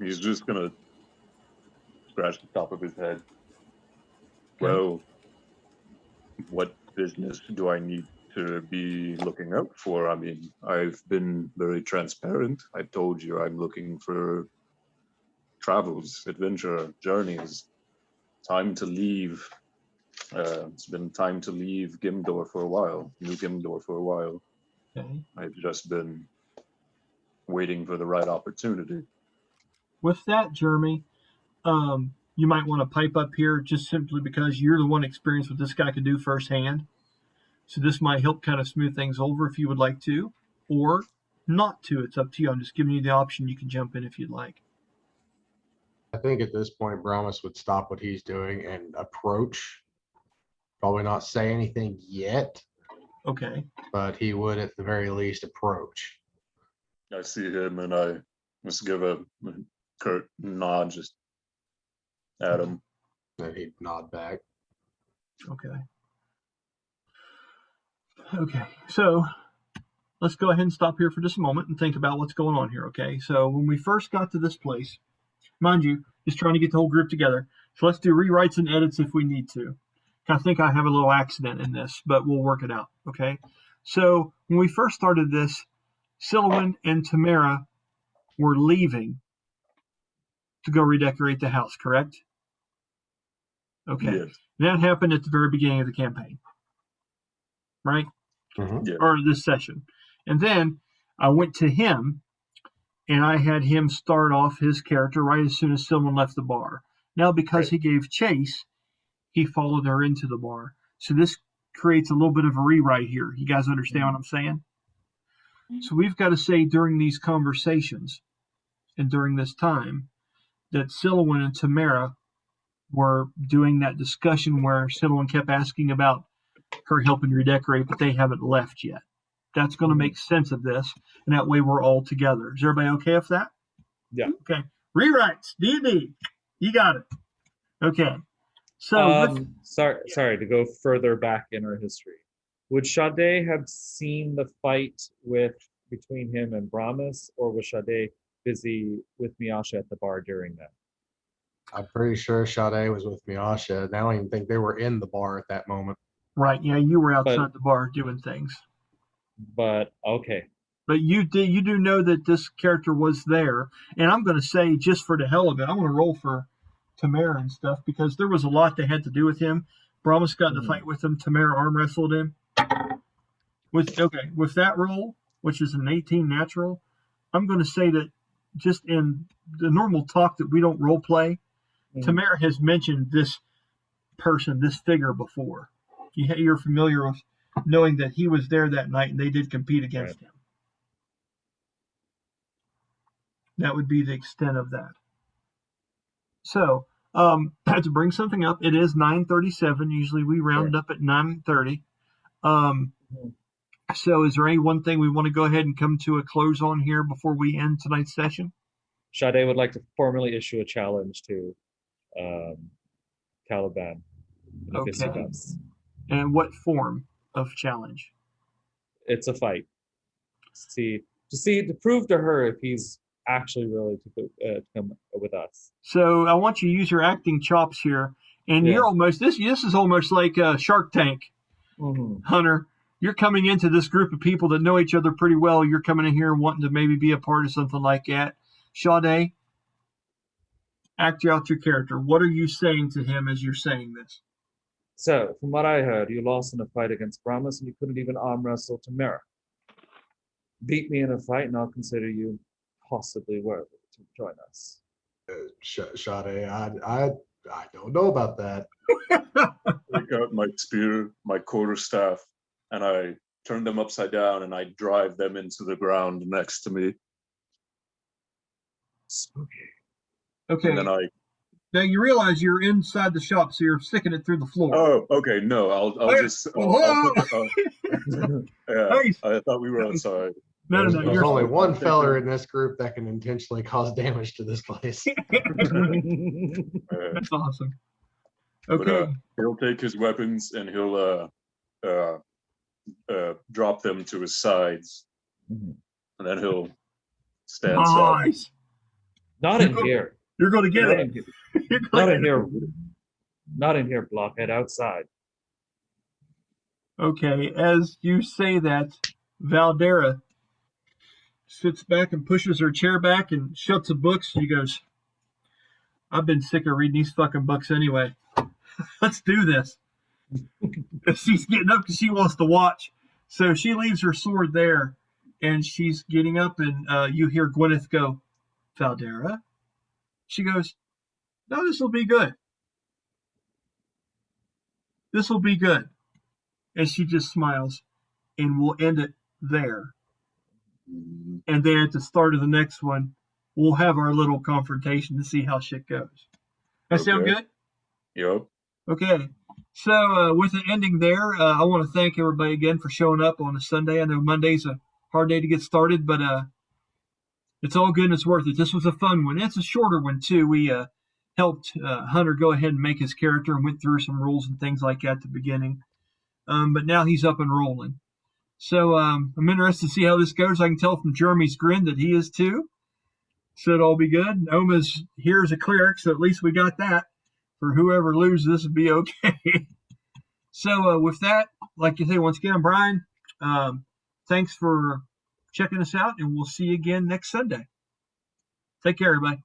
He's just gonna scratch the top of his head. Okay. Well, what business do I need to be looking out for? I mean, I've been very transparent. I told you I'm looking for travels, adventure, journeys. Time to leave. It's been time to leave Gimdor for a while, New Gimdor for a while. Okay. I've just been waiting for the right opportunity. With that, Jeremy, you might want to pipe up here just simply because you're the one experienced what this guy could do firsthand. So this might help kind of smooth things over if you would like to, or not to. It's up to you. I'm just giving you the option. You can jump in if you'd like. I think at this point, Brahmas would stop what he's doing and approach. Probably not say anything yet, Okay. but he would at the very least approach. I see him and I just give a curt nod just at him. And he'd nod back. Okay. Okay. So let's go ahead and stop here for just a moment and think about what's going on here. Okay. So when we first got to this place, mind you, just trying to get the whole group together. So let's do rewrites and edits if we need to. I think I have a little accident in this, but we'll work it out. Okay. So when we first started this, Sylowen and Tamara were leaving to go redecorate the house, correct? Okay. Yes. That happened at the very beginning of the campaign, right? Mhm. Yeah. Or this session. And then I went to him and I had him start off his character right as soon as someone left the bar. Now, because he gave chase, he followed her into the bar. So this creates a little bit of a rewrite here. You guys understand what I'm saying? So we've got to say during these conversations and during this time that Sylowen and Tamara were doing that discussion where Sylowen kept asking about her helping redecorate, but they haven't left yet. That's going to make sense of this, and that way we're all together. Is everybody okay with that? Yeah. Okay. Rewrites, D&D. You got it. Okay. So sorry to go further back in our history. Would Sha-dae have seen the fight between him and Brahmas, or was Sha-dae busy with Miasha at the bar during that? I'm pretty sure Sha-dae was with Miasha. And I don't even think they were in the bar at that moment. right, yeah, you were outside the bar doing things. But okay. But you do know that this character was there, and I'm going to say just for the hell of it, I'm going to roll for Tamara and stuff because there was a lot that had to do with him. Brahmas got in a fight with him. Tamara arm wrestled him. With that roll, which is an 18 natural, I'm going to say that just in the normal talk that we don't role play, Tamara has mentioned this person, this figure before. You're familiar with knowing that he was there that night and they did compete against him. That would be the extent of that. So, I had to bring something up. It is 9:37. Usually we round up at 9:30. So is there any one thing we want to go ahead and come to a close on here before we end tonight's session? Sha-dae would like to formally issue a challenge to Caliban in Okay. fisticuffs. And what form of challenge? It's a fight. To prove to her if he's actually willing to come with us. So I want you to use your acting chops here, and you're almost this is almost like a Shark Tank, Hunter. You're coming into this group of people that know each other pretty well. You're coming in here and wanting to maybe be a part of something like that. Sha-dae, act out your character. What are you saying to him as you're saying this? So, from what I heard, you lost in a fight against Brahmas and you couldn't even arm wrestle Tamara. Beat me in a fight and I'll consider you possibly worthy to join us. Sha-dae, I don't know about that. Take out my spear, my quarterstaff, and I turn them upside down and I drive them into the ground next to me. Spooky. Okay. And then Now you realize you're inside the shop, so you're sticking it through the floor. Oh, okay. No, I'll Hey, just. whoa. I'll put yeah, Nice. I thought we were outside. No, There's, no, there's you're only one feller in this group that can intentionally cause damage to this place. That's awesome. But, Okay. he'll take his weapons and he'll drop them to his sides, Mhm. and then he'll stand up. Nice. Not in here. You're going to get Not it. in here. You're Not gonna in here. Not in here, blockhead. Outside. Okay, as you say that, Valdera sits back and pushes her chair back and shuts the books. She goes, I've been sick of reading these fucking books anyway. Let's do this. She's getting up because she wants to watch. So she leaves her sword there and she's getting up, and you hear Gwenyth go, Valdera? She goes, no, this will be good. This will be good. And she just smiles, and we'll end it there. And then at the start of the next one, we'll have our little confrontation to see how shit goes. That sound Okay. good? Yep. Okay. So with the ending there, I want to thank everybody again for showing up on a Sunday. I know Monday's a hard day to get started, but it's all good and it's worth it. This was a fun one. It's a shorter one, too. We helped Hunter go ahead and make his character and went through some rules and things like that at the beginning. But now he's up and rolling. So I'm interested to see how this goes. I can tell from Jeremy's grin that he is too. So it'll all be good. Oma's here as a cleric, so at least we got that. For whoever loses, this will be okay. So with that, like you say, once again, Brian, thanks for checking us out, and we'll see you again next Sunday. Take care, everybody.